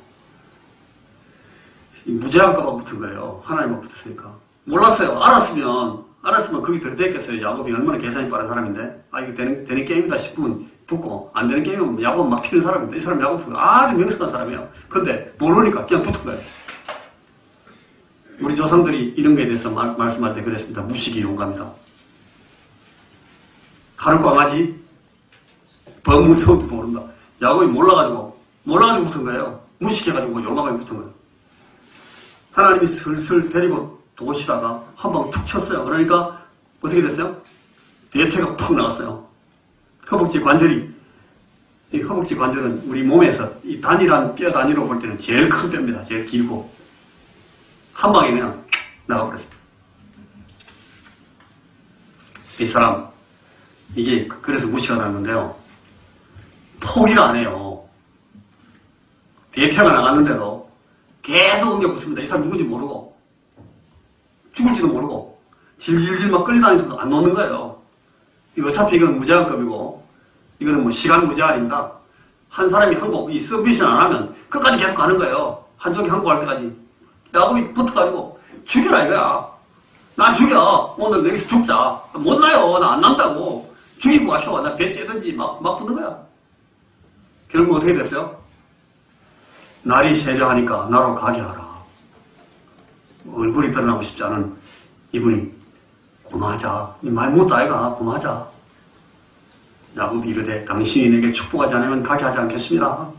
무제한급만 붙은 거예요. 하나님만 붙었으니까. 몰랐어요. 알았으면 거기 들어댔겠어요. 야곱이 얼마나 계산이 빠른 사람인데. 이거 되는 게임이다 싶으면 붙고, 안 되는 게임이면 야곱 막 튀는 사람입니다. 이 사람 야곱 아주 명석한 사람이에요. 근데 모르니까 그냥 붙은 거예요. 우리 조상들이 이런 거에 대해서 말씀할 때 그랬습니다. 무식이 용감이다. 하루 강아지 범무서움도 모른다. 야곱이 몰라가지고 붙은 거예요. 무식해가지고 용감하게 붙은 거예요. 하나님이 슬슬 데리고 도시다가 한 방 툭 쳤어요. 그러니까 어떻게 됐어요? 대퇴가 푹 나갔어요. 허벅지 관절은 우리 몸에서 이 단일한 뼈 단위로 볼 때는 제일 큰 뼈입니다. 제일 길고 한 방에 그냥 나가버렸어요. 이 사람 이게 그래서 무시가 나는데요. 포기를 안 해요. 대퇴가 나갔는데도 계속 옮겨 붙습니다. 이 사람 누군지 모르고 죽을지도 모르고 질질질 막 끌려다니면서도 안 놓는 거예요. 어차피 이건 무제한급이고 이거는 뭐 시간 무제한입니다. 한 사람이 항복 이 서비스를 안 하면 끝까지 계속 가는 거예요. 한쪽이 항복할 때까지. 야곱이 붙어가지고 죽여라 이거야. 나 죽여. 오늘 여기서 죽자. 못 나요. 나 안 난다고. 죽이고 가셔. 나 배 째든지 막 붙는 거야. 결국 어떻게 됐어요? 날이 세려하니까 나로 가게 하라. 얼굴이 드러나고 싶지 않은 이분이 고마하자. 많이 못다 아이가 고마하자. 야곱이 이르되 당신이 내게 축복하지 않으면 가게 하지 않겠습니다.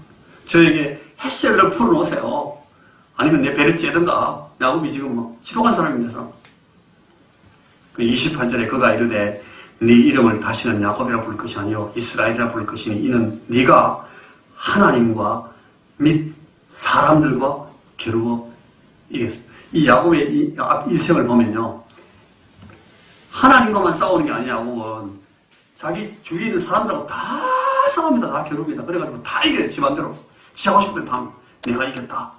저에게 헤세드를 풀어놓으세요. 아니면 내 배를 째든가. 야곱이 지금 뭐 지독한 사람입니다. 그 28절에 그가 이르되 네 이름을 다시는 야곱이라 부를 것이 아니요 이스라엘이라 부를 것이니 이는 네가 하나님과 및 사람들과 겨루어 이겼습니다. 이 야곱의 이 일생을 보면요. 하나님과만 싸우는 게 아니야. 야곱은 자기 주위에 있는 사람들하고 다 싸웁니다. 다 겨룹니다. 그래가지고 다 이겨요. 지 맘대로. 지 하고 싶은 대로 다 내가 이겼다.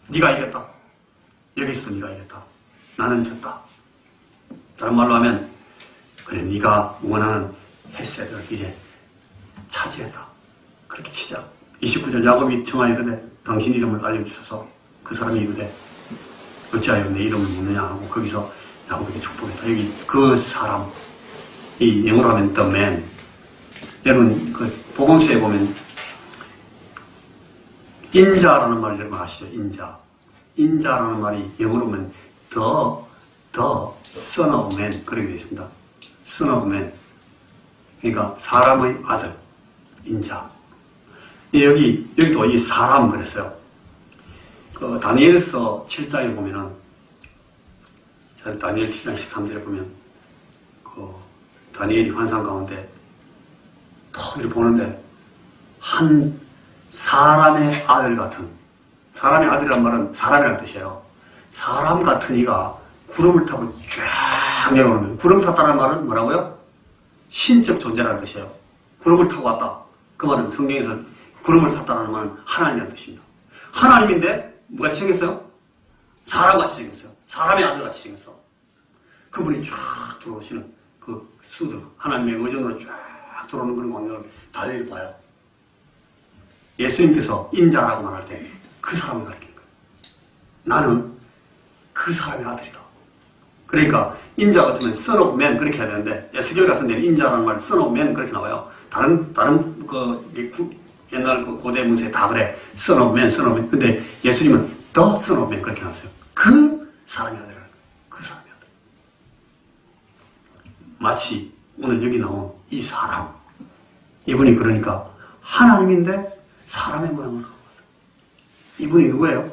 네가 이겼다. 여기서도 네가 이겼다. 나는 졌다. 다른 말로 하면 그래 네가 원하는 헤세드를 이제 차지했다. 그렇게 치자. 29절 야곱이 청하여 이르되 당신 이름을 알려주셔서 그 사람이 이르되 어찌하여 내 이름을 묻느냐 하고 거기서 야곱에게 축복했다. 여기 그 사람 이 영어로 하면 the man. 여러분 그 복음서에 보면 인자라는 말을 여러분 아시죠? 인자라는 말이 영어로 보면 the son of man 그렇게 되어 있습니다. son of man 그러니까 사람의 아들 인자. 여기도 이 사람 그랬어요. 그 다니엘서 7장에 보면은, 다니엘 7장 13절에 보면, 그 다니엘이 환상 가운데 턱 이렇게 보는데, 한 사람의 아들 같은, 사람의 아들이란 말은 사람이라는 뜻이에요. 사람 같은 이가 구름을 타고 쫙 내려오는 거예요. 구름 탔다는 말은 뭐라고요? 신적 존재라는 뜻이에요. 구름을 타고 왔다. 그 말은 성경에서 구름을 탔다는 말은 하나님이라는 뜻입니다. 하나님인데 뭐같이 생겼어요? 사람같이 생겼어요. 사람의 아들같이 생겼어. 그분이 쫙 들어오시는 그 수들, 하나님의 의전으로 쫙 들어오는 그런 광경을 다들 봐요. 예수님께서 인자라고 말할 때 그 사람을 가리키는 거예요. 나는 그 사람의 아들이다. 그러니까 인자 같으면 son of man 그렇게 해야 되는데 에스겔 같은 데는 인자라는 말 son of man 그렇게 나와요. 다른 옛날 그 고대 문서에 다 그래. son of man, son of man. 근데 예수님은 the son of man 그렇게 나왔어요. 그 사람의 아들이라는 거예요. 그 사람의 아들. 마치 오늘 여기 나온 이 사람. 이분이 그러니까 하나님인데 사람의 모양을 갖고 왔어요. 이분이 누구예요?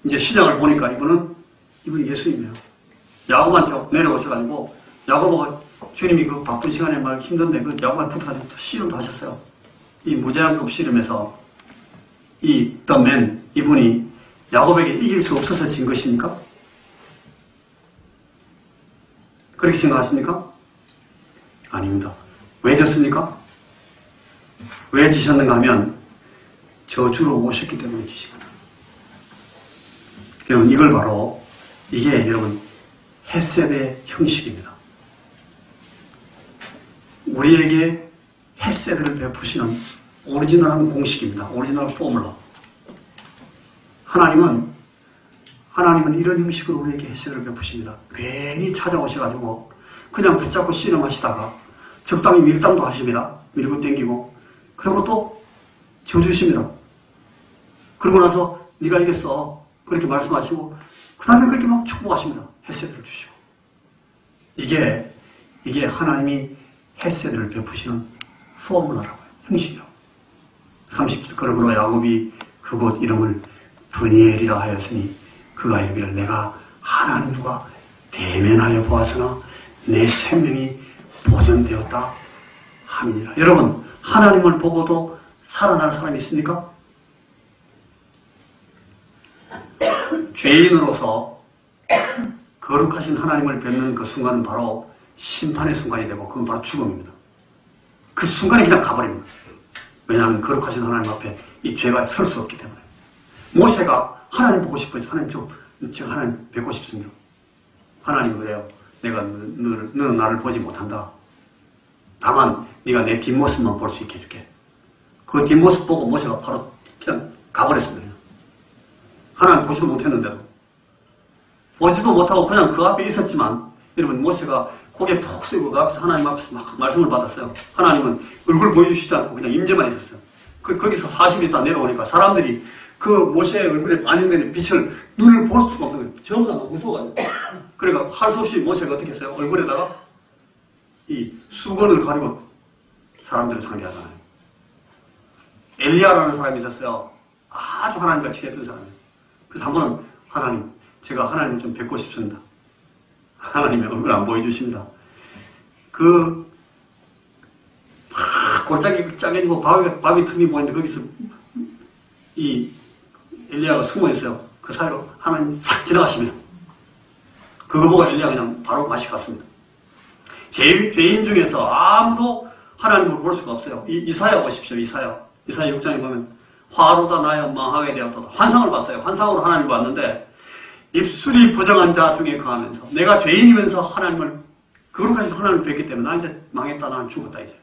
이제 시장을 보니까 이분이 예수님이에요. 야곱한테 내려오셔가지고 야곱하고 주님이 그 바쁜 시간에 막 힘든데 그 야곱한테 붙어가지고 또 씨름도 하셨어요. 이 무제한급 씨름에서 이 the man 이분이 야곱에게 이길 수 없어서 진 것입니까? 그렇게 생각하십니까? 아닙니다. 왜 졌습니까? 왜 지셨는가 하면 저주로 오셨기 때문에 지신 겁니다. 여러분 이걸 바로 이게 여러분 헤세드의 형식입니다. 우리에게 헤세드를 베푸시는 오리지널한 공식입니다. 오리지널 포뮬러. 하나님은 이런 형식으로 우리에게 헤세드를 베푸십니다. 괜히 찾아오셔가지고 그냥 붙잡고 씨름하시다가 적당히 밀당도 하십니다. 밀고 땡기고 그리고 또 저주십니다. 그러고 나서 네가 이겼어 그렇게 말씀하시고 그 다음에 그렇게 막 축복하십니다. 헤세드를 주시고 이게 하나님이 헤세드를 베푸시는 포뮬러라고요. 형식이라고. 30절 그러므로 야곱이 그곳 이름을 브니엘이라 하였으니 그가 이르기를 내가 하나님과 대면하여 보았으나 내 생명이 보존되었다 함이니라. 여러분 하나님을 보고도 살아날 사람이 있습니까? 죄인으로서 거룩하신 하나님을 뵙는 그 순간은 바로 심판의 순간이 되고 그건 바로 죽음입니다. 그 순간에 그냥 가버립니다. 왜냐하면 거룩하신 하나님 앞에 이 죄가 설 수 없기 때문에. 모세가 하나님 보고 싶어서 하나님 제가 하나님 뵙고 싶습니다. 하나님 그래요. 내가 너는 나를 보지 못한다. 다만 네가 내 뒷모습만 볼 수 있게 해줄게. 그 뒷모습 보고 모세가 바로 그냥 가버렸습니다. 하나님 보지도 못했는데도. 보지도 못하고 그냥 그 앞에 있었지만 여러분 모세가 고개 푹 숙이고 그 앞에서 하나님 앞에서 막 말씀을 받았어요. 하나님은 얼굴 보여주시지 않고 그냥 임재만 있었어요. 거기서 40일 있다 내려오니까 사람들이 그 모세의 얼굴에 반영되는 빛을 눈을 볼 수가 없는 거예요. 전부 다 무서워가지고. 그러니까 할 수 없이 모세가 어떻게 했어요? 얼굴에다가 이 수건을 가리고 사람들을 상대하잖아요. 엘리야라는 사람이 있었어요. 아주 하나님과 친했던 사람이에요. 그래서 한 번은 하나님, 제가 하나님을 좀 뵙고 싶습니다. 하나님의 얼굴 안 보여주십니다. 막 골짜기 짜개지고 바위 틈이 보이는데 거기서 이 엘리야가 숨어 있어요. 그 사이로 하나님이 싹 지나가십니다. 그거 보고 엘리야가 그냥 바로 맛이 갔습니다. 죄인 중에서 아무도 하나님을 볼 수가 없어요. 이사야 보십시오. 이사야 6장에 보면 화로다 나여 망하게 되었다. 환상을 봤어요. 환상으로 하나님을 봤는데 입술이 부정한 자 중에 거하면서 내가 죄인이면서 하나님을 거룩하신 하나님을 뵙기 때문에 나 이제 망했다. 나는 죽었다 이제.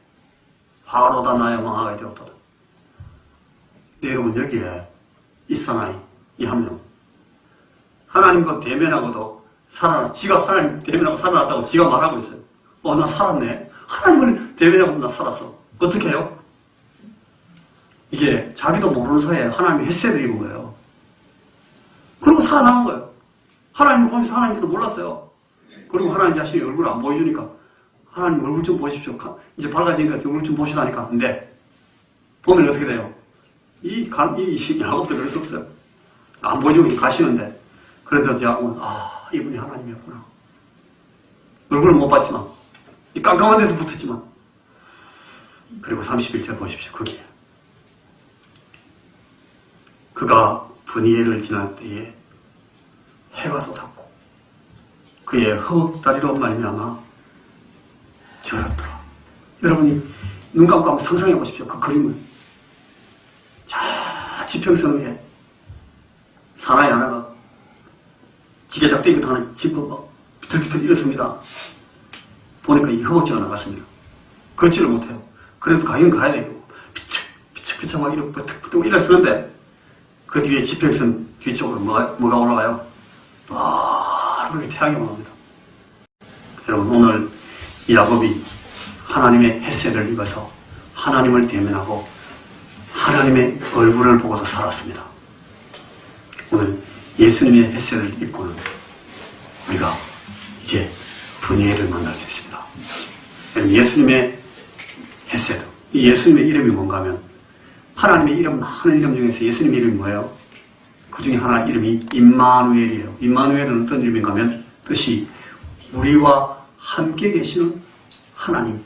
화로다 나여 망하게 되었다. 근데 여러분 여기에 이 사나이 이 한 명 하나님과 대면하고도 지가 하나님 대면하고 살아났다고 지가 말하고 있어요. 나 살았네. 하나님을 대면하고 나 살았어. 어떻게 해요? 이게 자기도 모르는 사이에 하나님이 헤세드를 입은 거예요. 그리고 살아남은 거예요. 하나님을 보면서 하나님인지도 몰랐어요. 그리고 하나님 자신이 얼굴을 안 보여주니까 하나님 얼굴 좀 보십시오. 이제 밝아지니까 얼굴 좀 봅시다니까. 근데 보면 어떻게 돼요? 이 야곱도 그럴 수 없어요. 안 보이고 가시는데 그래도 야곱은 이분이 하나님이었구나. 얼굴은 못 봤지만 이 깜깜한 데서 붙었지만 그리고 31절 보십시오. 거기에 그가 브니엘을 지날 때에 해가 돋았고 그의 허벅다리로 말미암아 절었더라. 여러분이 눈 감고 한번 상상해 보십시오. 그 그림을. 자, 지평선 위에 사나이 하나가 지게작대기 하나 짚고 막 비틀비틀 일었습니다. 보니까 이 허벅지가 나갔습니다. 걷지를 못해요. 그래도 가긴 가야 되고 비척비척 막 이렇게 버뜩버뜩 일었었는데 그 뒤에 지평선 뒤쪽으로 뭐가 올라가요? 그렇게 태양이 올라옵니다. 여러분 오늘 야곱이 하나님의 햇살을 입어서 하나님을 대면하고 하나님의 얼굴을 보고도 살았습니다. 오늘 예수님의 햇살을 입고는 우리가 이제 브니엘을 만날 수 있습니다. 예수님의 햇살, 이 예수님의 이름이 뭔가 하면 하나님의 이름, 많은 이름 중에서 예수님의 이름이 뭐예요? 그 중에 하나 이름이 임마누엘이에요. 임마누엘은 어떤 이름인가 하면 뜻이 우리와 함께 계시는 하나님.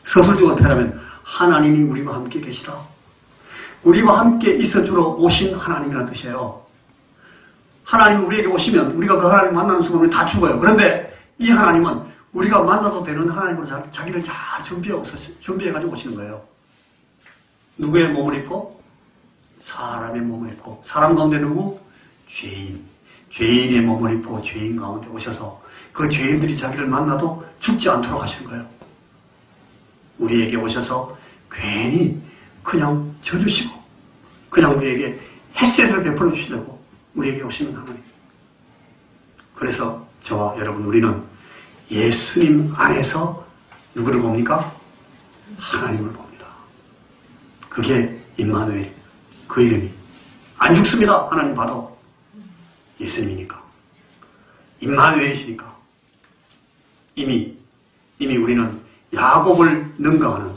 서술적으로 표현하면 하나님이 우리와 함께 계시다. 우리와 함께 있어주러 오신 하나님이라는 뜻이에요. 하나님이 우리에게 오시면 우리가 그 하나님 만나는 순간 우리 다 죽어요. 그런데 이 하나님은 우리가 만나도 되는 하나님으로 자기를 잘 준비해가지고 오시는 거예요. 누구의 몸을 입고? 사람의 몸을 입고. 사람 가운데 누구? 죄인. 죄인의 몸을 입고 죄인 가운데 오셔서 그 죄인들이 자기를 만나도 죽지 않도록 하시는 거예요. 우리에게 오셔서 괜히 그냥 져주시고 그냥 우리에게 햇살을 베풀어 주시려고 우리에게 오시는 하나님. 그래서 저와 여러분 우리는 예수님 안에서 누구를 봅니까? 하나님을 봅니다. 그게 임마누엘. 그 이름이 안 죽습니다. 하나님 봐도 예수님이니까. 임마누엘이시니까. 이미 우리는 야곱을 능가하는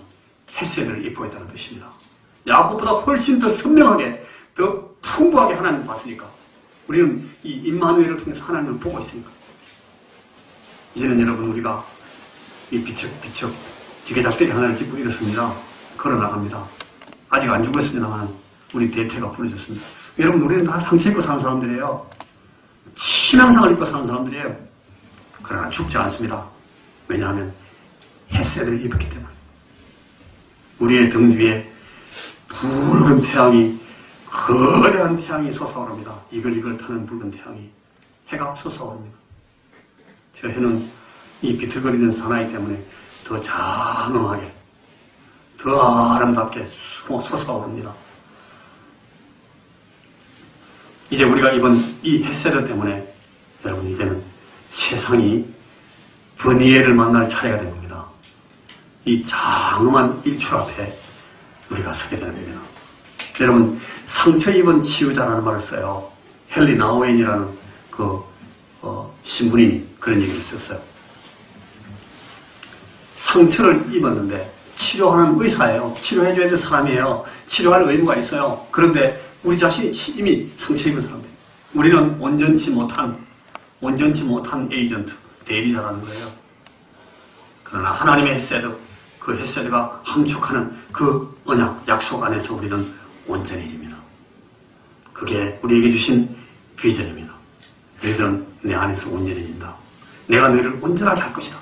햇살을 입고 있다는 뜻입니다. 야곱보다 훨씬 더 선명하게 더 풍부하게 하나님을 봤으니까 우리는 이 임마누엘을 통해서 하나님을 보고 있으니까 이제는 여러분 우리가 이 비척비척 지게작대기 하나를 짚고 일었습니다. 걸어나갑니다. 아직 안 죽었습니다만 우리 대퇴가 부러졌습니다. 여러분 우리는 다 상처 입고 사는 사람들이에요. 치명상을 입고 사는 사람들이에요. 그러나 죽지 않습니다. 왜냐하면 햇살을 입었기 때문에. 우리의 등 위에 붉은 태양이 거대한 태양이 솟아오릅니다. 이글이글 타는 붉은 태양이 해가 솟아오릅니다. 저 해는 이 비틀거리는 사나이 때문에 더 장엄하게 더 아름답게 솟아오릅니다. 이제 우리가 입은 이 햇살 때문에 여러분 이제는 세상이 브니엘을 만날 차례가 된 겁니다. 이 장엄한 일출 앞에 우리가 서게 되는 겁니다. 여러분 상처 입은 치유자라는 말을 써요. 헨리 나우엔이라는 신부님이 그런 얘기를 썼어요. 상처를 입었는데 치료하는 의사예요. 치료해줘야 될 사람이에요. 치료할 의무가 있어요. 그런데 우리 자신이 이미 상처 입은 사람들. 우리는 온전치 못한 에이전트, 대리자라는 거예요. 그러나 하나님의 햇살도 그 햇살과 함축하는 그 언약, 약속 안에서 우리는 온전해집니다. 그게 우리에게 주신 비전입니다. 너희들은 내 안에서 온전해진다. 내가 너희를 온전하게 할 것이다.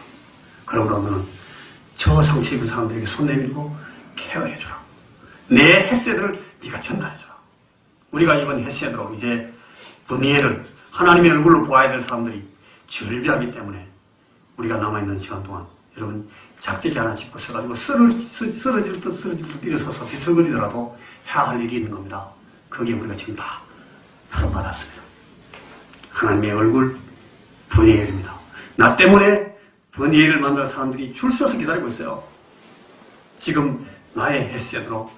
그러므로 너는 저 상처 입은 사람들에게 손 내밀고 케어해주라. 내 햇살을 네가 전달해주라. 우리가 입은 햇살으로 이제 브니엘을 하나님의 얼굴로 보아야 될 사람들이 절비하기 때문에 우리가 남아있는 시간 동안 여러분 작대기 하나 짚고 서가지고 쓰러질 듯 일어서서 비틀거리더라도 해야 할 일이 있는 겁니다. 그게 우리가 지금 다 부름받았습니다. 하나님의 얼굴 브니엘입니다. 나 때문에 브니엘을 만날 사람들이 줄 서서 기다리고 있어요. 지금 나의 햇살으로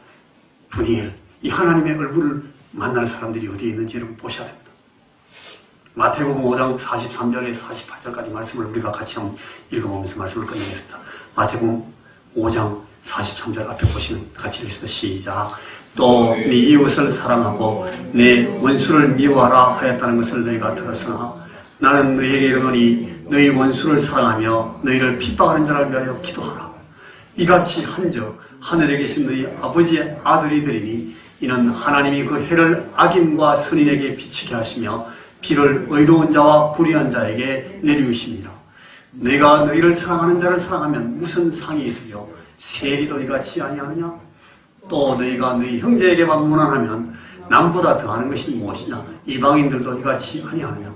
브니엘, 이 하나님의 얼굴을 만날 사람들이 어디에 있는지 여러분 보셔야 됩니다. 마태복음 5장 43절에서 48절까지 말씀을 우리가 같이 한번 읽어보면서 말씀을 끝내겠습니다. 마태복음 5장 43절 앞에 보시면 같이 읽겠습니다. 시작. 또 네 이웃을 사랑하고 내 원수를 미워하라 하였다는 것을 너희가 들었으나 나는 너희에게 이르노니 너희 원수를 사랑하며 너희를 핍박하는 자를 위하여 기도하라. 이같이 한즉 하늘에 계신 너희 아버지의 아들이 되리니 이는 하나님이 그 해를 악인과 선인에게 비추게 하시며 비를 의로운 자와 불의한 자에게 내리우십니다. 너희가 너희를 사랑하는 자를 사랑하면 무슨 상이 있으며 세리도 이같이 아니하느냐? 또 너희가 너희 형제에게만 무난하면 남보다 더하는 것이 무엇이냐? 이방인들도 이같이 아니하느냐?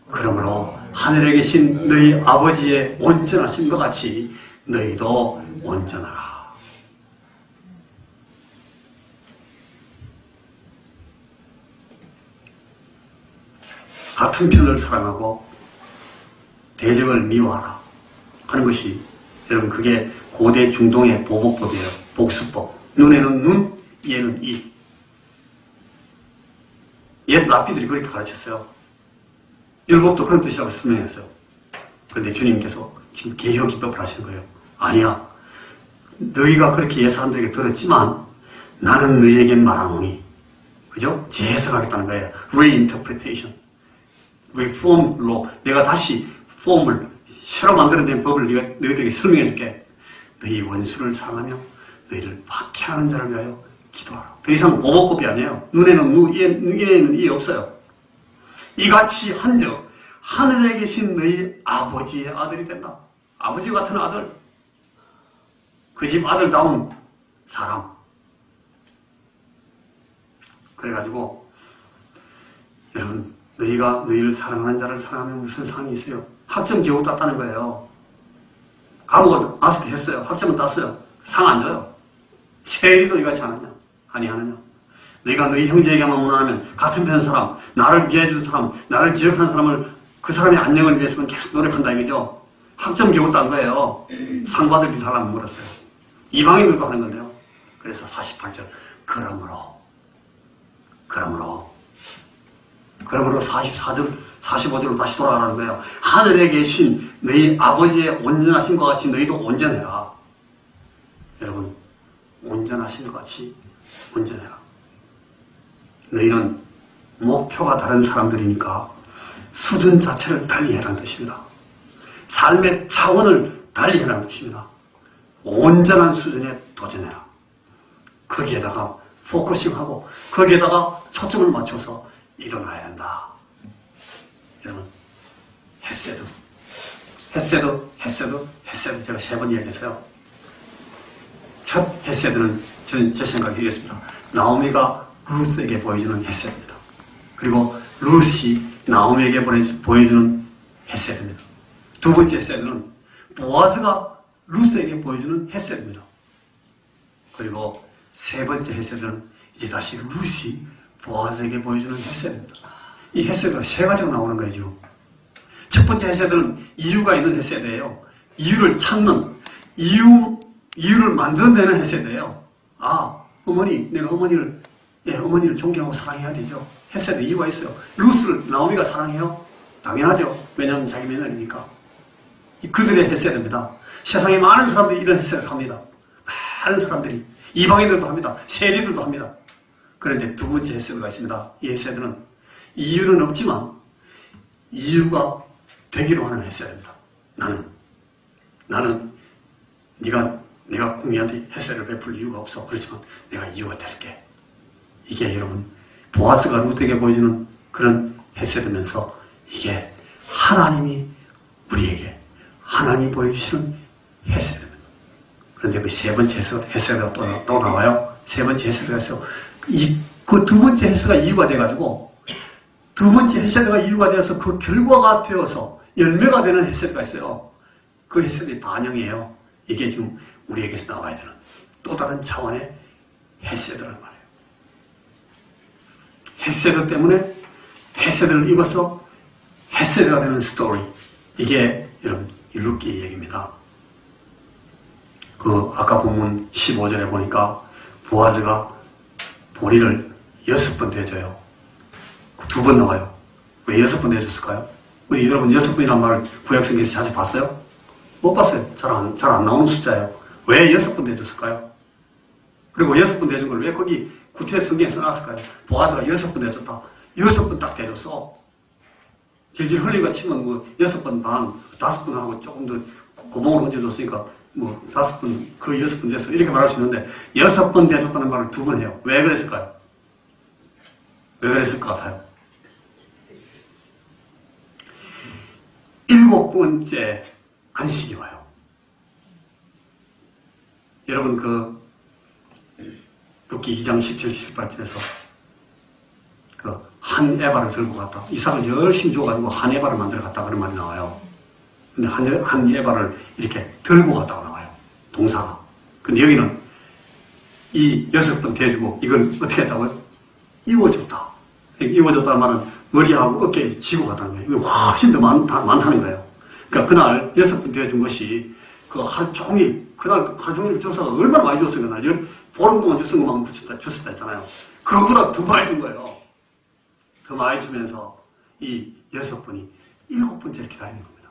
그러므로 하늘에 계신 너희 아버지의 온전하신 것 같이 너희도 온전하라. 같은 편을 사랑하고 대적을 미워하라 하는 것이 여러분 그게 고대 중동의 보복법이에요. 복수법. 눈에는 눈, 이에는 이. 옛 랍비들이 그렇게 가르쳤어요. 율법도 그런 뜻이라고 설명했어요. 그런데 주님께서 지금 개혁기법을 하시는 거예요. 아니야. 너희가 그렇게 옛사람들에게 들었지만 나는 너희에게 말하노니. 그죠? 재해석하겠다는 거예요. reinterpretation. reform law. 내가 다시 폼을 새로 만들어낸 법을 너희들에게 설명해 줄게. 너희 원수를 사랑하며 너희를 박해하는 자를 위하여 기도하라. 더 이상 보복법이 아니에요. 눈에는 눈, 이에는 이 없어요. 이같이 한즉 하늘에 계신 너희 아버지의 아들이 된다. 아버지 같은 아들. 그 집 아들다운 사람. 그래가지고 여러분 너희가 너희를 사랑하는 자를 사랑하면 무슨 상이 있어요? 학점 겨우 땄다는 거예요. 과목을 마스터 했어요. 학점은 땄어요. 상 안 줘요. 세리도 이같이 하느냐? 아니하느냐? 너희가 너희 형제에게만 원하면 같은 편 사람, 나를 위해준 사람, 나를 기억하는 사람을 그 사람의 안녕을 위해서는 계속 노력한다 이거죠. 학점 겨우 딴 거예요. 상 받을 일 하려면 멀었어요. 이방인들도 하는 건데요. 그래서 48절 그러므로 44절, 45절로 다시 돌아가는 거예요. 하늘에 계신 너희 아버지의 온전하신 것 같이 너희도 온전해라. 여러분, 온전하신 것 같이 온전해라. 너희는 목표가 다른 사람들이니까 수준 자체를 달리해라는 뜻입니다. 삶의 차원을 달리해라는 뜻입니다. 온전한 수준에 도전해라. 거기에다가 포커싱하고 거기에다가 초점을 맞춰서 일어나야 한다. 여러분, 헤세드 제가 3번 이야기했어요. 첫 헤세드는 제 생각에 이랬습니다. 나오미가 루스에게 보여주는 헤세드입니다. 그리고 루시 나오미에게 보여주는 헤세드입니다. 두 번째 헤세드는 보아스가 루스에게 보여주는 헤세드입니다. 그리고 세 번째 헤세드는 이제 다시 루시 보아스에게 보여주는 헤세드입니다. 이 헤세드가 세 가지가 나오는 거예요, 지금. 첫 번째 헤세드는 이유가 있는 헤세드예요. 이유를 찾는, 이유를 만들어내는 헤세드예요. 아, 어머니, 내가 어머니를 존경하고 사랑해야 되죠. 헤세드 이유가 있어요. 루스를 나오미가 사랑해요? 당연하죠. 왜냐하면 자기 며느리니까. 그들의 헤세드입니다. 세상에 많은 사람들이 이런 헤세드를 합니다. 많은 사람들이. 이방인들도 합니다. 세리들도 합니다. 그런데 두 번째 헤세드가 있습니다. 이 헤세드는 이유는 없지만 이유가 되기로 하는 헤세드입니다. 나는 내가 궁리한테 헤세드를 베풀 이유가 없어. 그렇지만 내가 이유가 될게. 이게 여러분 보아스가 루트에게 보여주는 그런 헤세드면서 이게 하나님이 우리에게 하나님이 보여주시는 헤세드입니다. 그런데 그 세 번째 헤세드가 또 나와요. 세 번째 헤세드가 있어요. 그 두 번째 헤세드가 이유가 돼가지고 두 번째 헤세드가 이유가 되어서 그 결과가 되어서 열매가 되는 헤세드가 있어요. 그 헤세드의 반영이에요. 이게 지금 우리에게서 나와야 되는 또 다른 차원의 헤세드라는 말이에요. 헤세드 때문에 헤세드를 입어서 헤세드가 되는 스토리. 이게 여러분 룻기의 얘기입니다. 아까 본문 15절에 보니까 보아즈가 보리를 6번 대줘요. 2번 나와요. 왜 6번 대줬을까요? 여러분 6번이라는 말을 구약성경에서 자주 봤어요? 못 봤어요. 잘 안 나오는 숫자예요. 왜 6번 대줬을까요? 그리고 6번 대준 걸 왜 거기 구태 성경에 써놨을까요? 보아스가 6번 대줬다. 6번 딱 대줬어. 질질 흘리고 치면 뭐 6번 반, 5번 하고 조금 더 고봉을 얹어줬으니까 뭐 5번, 그 6번 됐어. 이렇게 말할 수 있는데 6번 대줬다는 말을 2번 해요. 왜 그랬을까요? 왜 그랬을 것 같아요? 7번째 안식이 와요. 여러분 룻기 2장 17, 18절에서 한 에바를 들고 갔다. 이삭을 열심히 줘가지고 한 에바를 만들어 갔다 그런 말이 나와요. 근데 한 에바를 이렇게 들고 갔다고 나와요. 동사가. 근데 여기는 이 6번 대주고 이걸 어떻게 했다고요? 이워줬다. 이워줬다는 말은 머리하고 어깨에 지고 갔다는 거예요. 이게 훨씬 더 많다는 거예요. 그러니까 그날 6번 대준 것이 하루 종일, 그날 하루 종일 줘서 얼마나 많이 줬어요. 그날 보름 동안 줬은 것만 줬었다 했잖아요. 그거보다 더 많이 준 거예요. 더 많이 주면서 이 6번이 7번째를 기다리는 겁니다.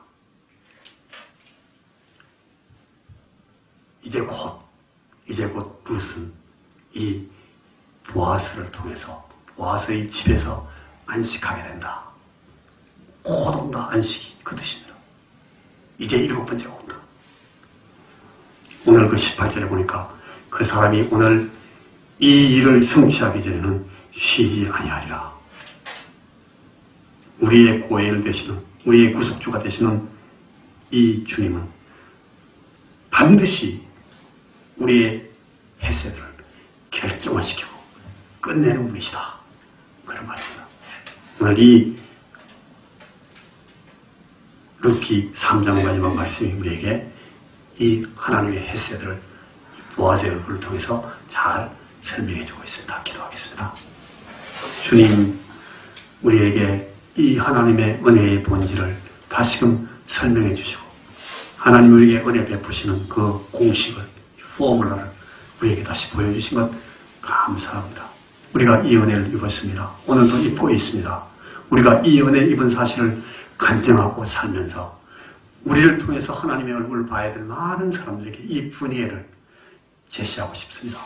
이제 곧 룻은 이 보아스를 통해서 보아스의 집에서 안식하게 된다. 곧 온다. 안식이 그 뜻입니다. 이제 7번째가 온다. 오늘 그 18절에 보니까 그 사람이 오늘 이 일을 성취하기 전에는 쉬지 아니하리라. 우리의 고해를 되시는, 우리의 구속주가 되시는 이 주님은 반드시 우리의 헤세들을 결정화시키고 끝내는 분이시다. 그런 말입니다. 오늘 이 룻기 3장 마지막 말씀이 우리에게 이 하나님의 헤세들을 보아스의 얼굴을 통해서 잘 설명해 주고 있습니다. 기도하겠습니다. 주님, 우리에게 이 하나님의 은혜의 본질을 다시금 설명해 주시고 하나님 우리에게 은혜 베푸시는 그 공식을, 포뮬러를 우리에게 다시 보여주신 것 감사합니다. 우리가 이 은혜를 입었습니다. 오늘도 입고 있습니다. 우리가 이 은혜 입은 사실을 간증하고 살면서 우리를 통해서 하나님의 얼굴을 봐야 될 많은 사람들에게 이 분이애를 제시하고 싶습니다.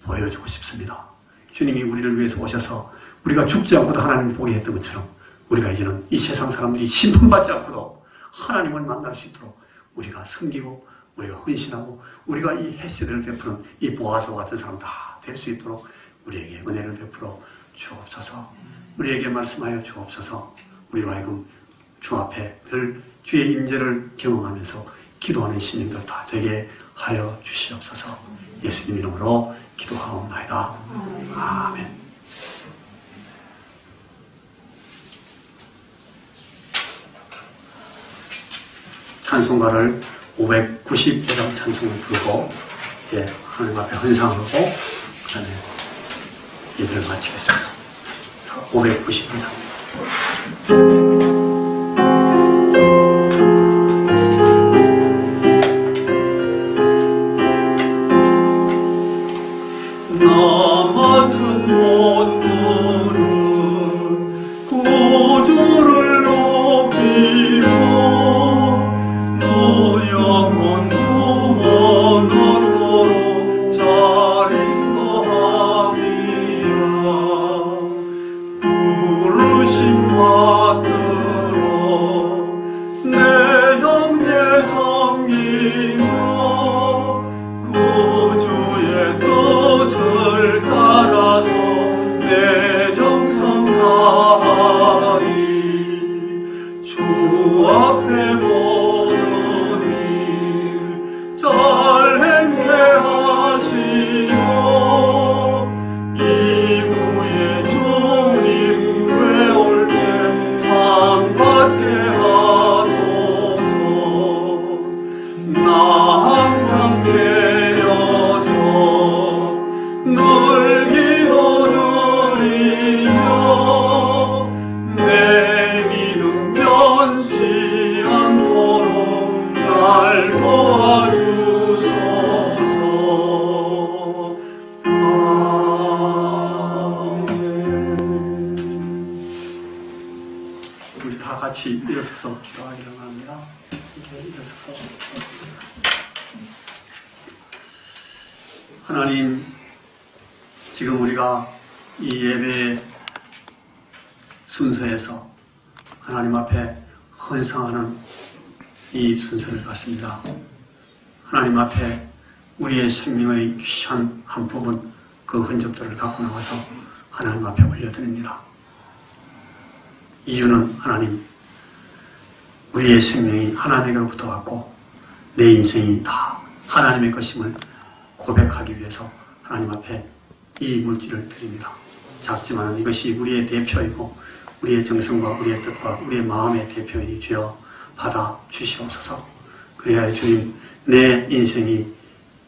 보여주고 싶습니다. 주님이 우리를 위해서 오셔서 우리가 죽지 않고도 하나님을 보게 했던 것처럼 우리가 이제는 이 세상 사람들이 심판받지 않고도 하나님을 만날 수 있도록 우리가 섬기고 우리가 헌신하고 우리가 이 헤세드를 베푸는 이 보아스와 같은 사람 다 될 수 있도록 우리에게 은혜를 베풀어 주옵소서. 우리에게 말씀하여 주옵소서. 우리로 하여금 주 앞에 늘 주의 임재를 경험하면서 기도하는 시민들 다 되게 하여 주시옵소서. 예수님 이름으로 기도하옵나이다. 아멘. 찬송가를 590장 찬송을 부르고 이제 하나님 앞에 헌상하고 그 다음에 예배를 마치겠습니다. 590장. 하나님, 지금 우리가 이 예배 순서에서 하나님 앞에 헌상하는 이 순서를 갖습니다. 하나님 앞에 우리의 생명의 귀한 한 부분, 그 흔적들을 갖고 나와서 하나님 앞에 올려드립니다. 이유는 하나님, 우리의 생명이 하나님으로부터 왔고 내 인생이 다 하나님의 것임을 고백하기 위해서 하나님 앞에 이 물질을 드립니다. 작지만 이것이 우리의 대표이고 우리의 정성과 우리의 뜻과 우리의 마음의 대표이니 주여 받아 주시옵소서. 그래야 주님, 내 인생이,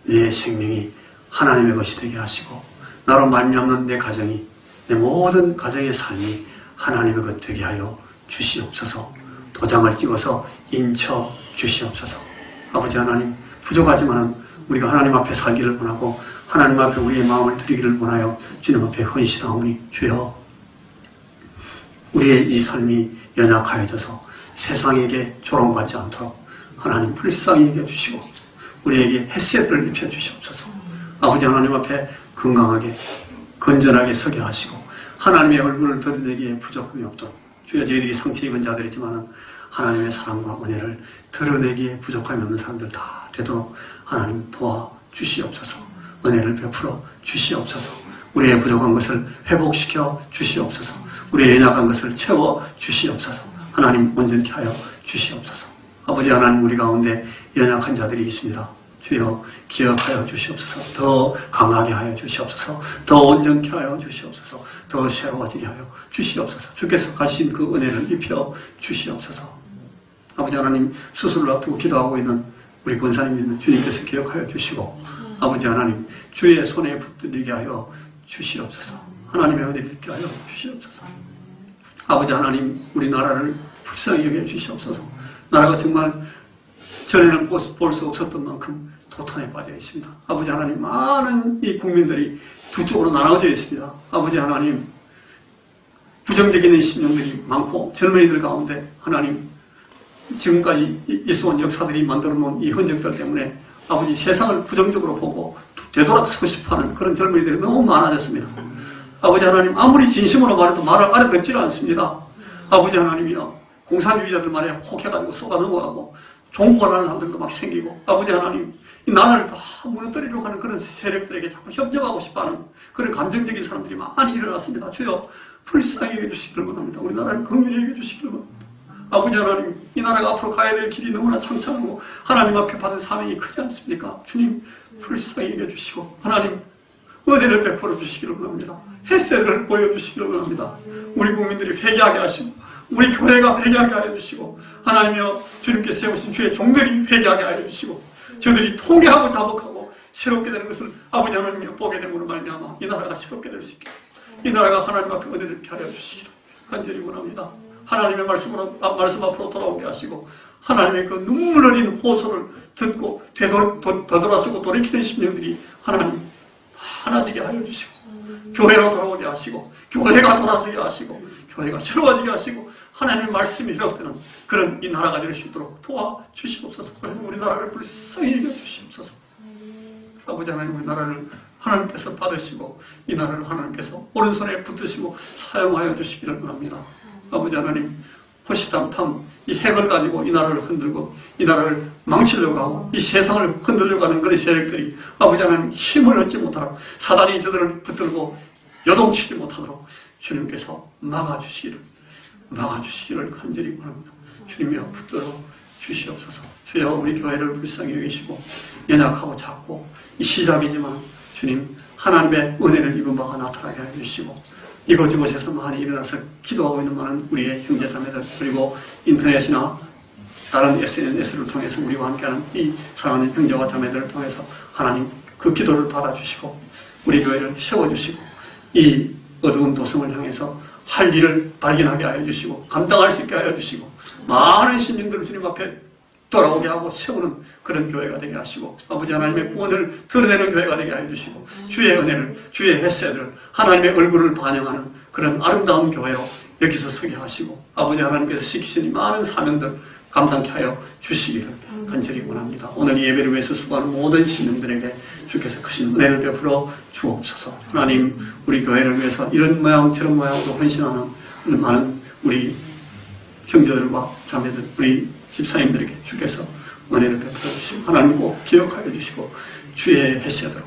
내 생명이 하나님의 것이 되게 하시고 나로 말미암는 내 가정이, 내 모든 가정의 삶이 하나님의 것 되게 하여 주시옵소서. 도장을 찍어서 인쳐 주시옵소서. 아버지 하나님, 부족하지만 우리가 하나님 앞에 살기를 원하고 하나님 앞에 우리의 마음을 드리기를 원하여 주님 앞에 헌신하오니 주여, 우리의 이 삶이 연약하여져서 세상에게 조롱받지 않도록 하나님 불쌍히 여겨주시고 우리에게 헤세드를 입혀주시옵소서. 아버지 하나님 앞에 건강하게 건전하게 서게 하시고 하나님의 얼굴을 드러내기에 부족함이 없도록, 주여 저희들이 상처 입은 자들이지만 하나님의 사랑과 은혜를 드러내기에 부족함이 없는 사람들 다 되도록 하나님 도와주시옵소서. 은혜를 베풀어 주시옵소서. 우리의 부족한 것을 회복시켜 주시옵소서. 우리의 연약한 것을 채워 주시옵소서. 하나님 온전케 하여 주시옵소서. 아버지 하나님, 우리 가운데 연약한 자들이 있습니다. 주여 기억하여 주시옵소서. 더 강하게 하여 주시옵소서. 더 온전케 하여 주시옵소서. 더 새로워지게 하여 주시옵소서. 주께서 가신 그 은혜를 입혀 주시옵소서. 아버지 하나님, 수술을 앞두고 기도하고 있는 우리 권사님들 주님께서 기억하여 주시고 아버지 하나님, 주의 손에 붙들리게 하여 주시옵소서. 하나님의 은혜를 입게 하여 주시옵소서. 아버지 하나님, 우리나라를 불쌍히 여겨 주시옵소서. 나라가 정말 전에는 볼 수 없었던 만큼 도탄에 빠져 있습니다. 아버지 하나님, 많은 이 국민들이 두 쪽으로 나눠져 있습니다. 아버지 하나님, 부정적인 심령들이 많고 젊은이들 가운데 하나님, 지금까지 있어온 역사들이 만들어 놓은 이 흔적들 때문에 아버지 세상을 부정적으로 보고 되돌아서고 싶어하는 그런 젊은이들이 너무 많아졌습니다. 아버지 하나님, 아무리 진심으로 말해도 말을 알아듣질 않습니다. 아버지 하나님이요, 공산주의자들 말에 혹해가지고 쏘가 넘어가고 종북하는 사람들도 막 생기고, 아버지 하나님, 이 나라를 다 무너뜨리려고 하는 그런 세력들에게 자꾸 협력하고 싶어하는 그런 감정적인 사람들이 많이 일어났습니다. 주여 불쌍히 여겨주시기를 원합니다. 우리나라를 긍휼히 여겨주시기를 원합니다. 아버지 하나님, 이 나라가 앞으로 가야 될 길이 너무나 창창하고 하나님 앞에 받은 사명이 크지 않습니까? 주님 불쌍히 여겨주시고 하나님 은혜를 베풀어 주시기를 원합니다. 햇새를 보여주시기를 원합니다. 우리 국민들이 회개하게 하시고 우리 교회가 회개하게 하여 주시고 하나님이여, 주님께 세우신 주의 종들이 회개하게 하여 주시고 저들이 통회하고 자복하고 새롭게 되는 것을 아버지 하나님이여 보게 됨으로 말미암아 이 나라가 새롭게 될 수 있게, 이 나라가 하나님 앞에 은혜를 하여 주시기를 간절히 원합니다. 하나님의 말씀 앞으로 돌아오게 하시고 하나님의 그 눈물 흘린 호소를 듣고 되돌아서고 돌이키는 심령들이 하나님 하나지게 하여 주시고 교회로 돌아오게 하시고 교회가 돌아서게 하시고 교회가 새로워지게 하시고 하나님의 말씀이 회복되는 그런 이 나라가 될 수 있도록 도와주시옵소서. 우리나라를 불쌍히 여겨주시옵소서. 아버지 하나님, 우리나라를 하나님께서 받으시고 이 나라를 하나님께서 오른손에 붙드시고 사용하여 주시기를 원합니다. 아버지 하나님, 호시탐탐 이 핵을 가지고 이 나라를 흔들고 이 나라를 망치려고 하고 이 세상을 흔들려고 하는 그런 세력들이 아버지 하나님 힘을 얻지 못하도록, 사단이 저들을 붙들고 요동치지 못하도록 주님께서 막아주시기를 간절히 원합니다. 주님이여 붙들어 주시옵소서. 주여 우리 교회를 불쌍히 여기시고 연약하고 작고 이 시작이지만 주님 하나님의 은혜를 입은 바가 나타나게 해주시고 이곳저곳에서 많이 일어나서 기도하고 있는 많은 우리의 형제자매들, 그리고 인터넷이나 다른 SNS를 통해서 우리와 함께하는 이 사랑하는 형제와 자매들을 통해서 하나님 그 기도를 받아주시고 우리 교회를 세워주시고 이 어두운 도성을 향해서 할 일을 발견하게 하여 주시고 감당할 수 있게 하여 주시고 많은 시민들을 주님 앞에 돌아오게 하고 세우는 그런 교회가 되게 하시고 아버지 하나님의 구원을 드러내는 교회가 되게 하여 주시고 주의 은혜를, 주의 햇새를, 하나님의 얼굴을 반영하는 그런 아름다운 교회로 여기서 서게 하시고 아버지 하나님께서 시키신 이 많은 사명들 감당케 하여 주시기를 간절히 원합니다. 오늘 이 예배를 위해서 수고하는 모든 신령들에게 주께서 크신 은혜를 베풀어 주옵소서. 하나님, 우리 교회를 위해서 이런 모양 저런 모양으로 헌신하는 많은 우리 형제들과 자매들, 우리 집사님들에게 주께서 은혜를 베풀어 주시고 하나님 꼭 기억하여 주시고 주의 헤세대로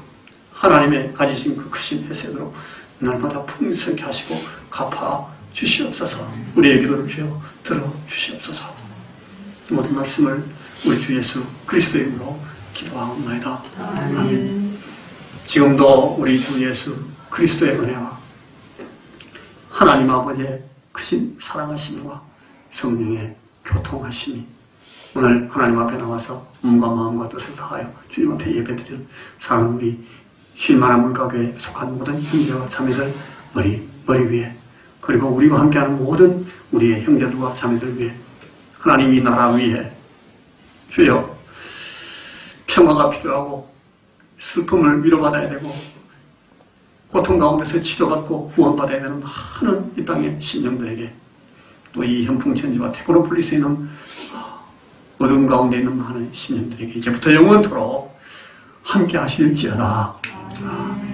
하나님의 가지신 그 크신 헤세대로 날마다 풍성케 하시고 갚아 주시옵소서. 우리의 기도를 주여 들어 주시옵소서. 모든 말씀을 우리 주 예수 그리스도의 이름으로 기도하옵나이다. 아멘. 지금도 우리 주 예수 그리스도의 은혜와 하나님 아버지의 크신 사랑하심과 성령의 교통하심이 오늘 하나님 앞에 나와서 몸과 마음과 뜻을 다하여 주님 앞에 예배드리는 사랑하는 우리 쉴만한 물가교에 속한 모든 형제와 자매들 머리 위에 그리고 우리와 함께하는 모든 우리의 형제들과 자매들 위에 하나님 이 나라 위에 주여 평화가 필요하고 슬픔을 위로받아야 되고 고통 가운데서 치료받고 구원받아야 되는 많은 이 땅의 신령들에게 또 이 현풍천지와 태고로 풀릴 수 있는 어둠 가운데 있는 많은 신령들에게 이제부터 영원토록 함께 하실지어다. 아멘.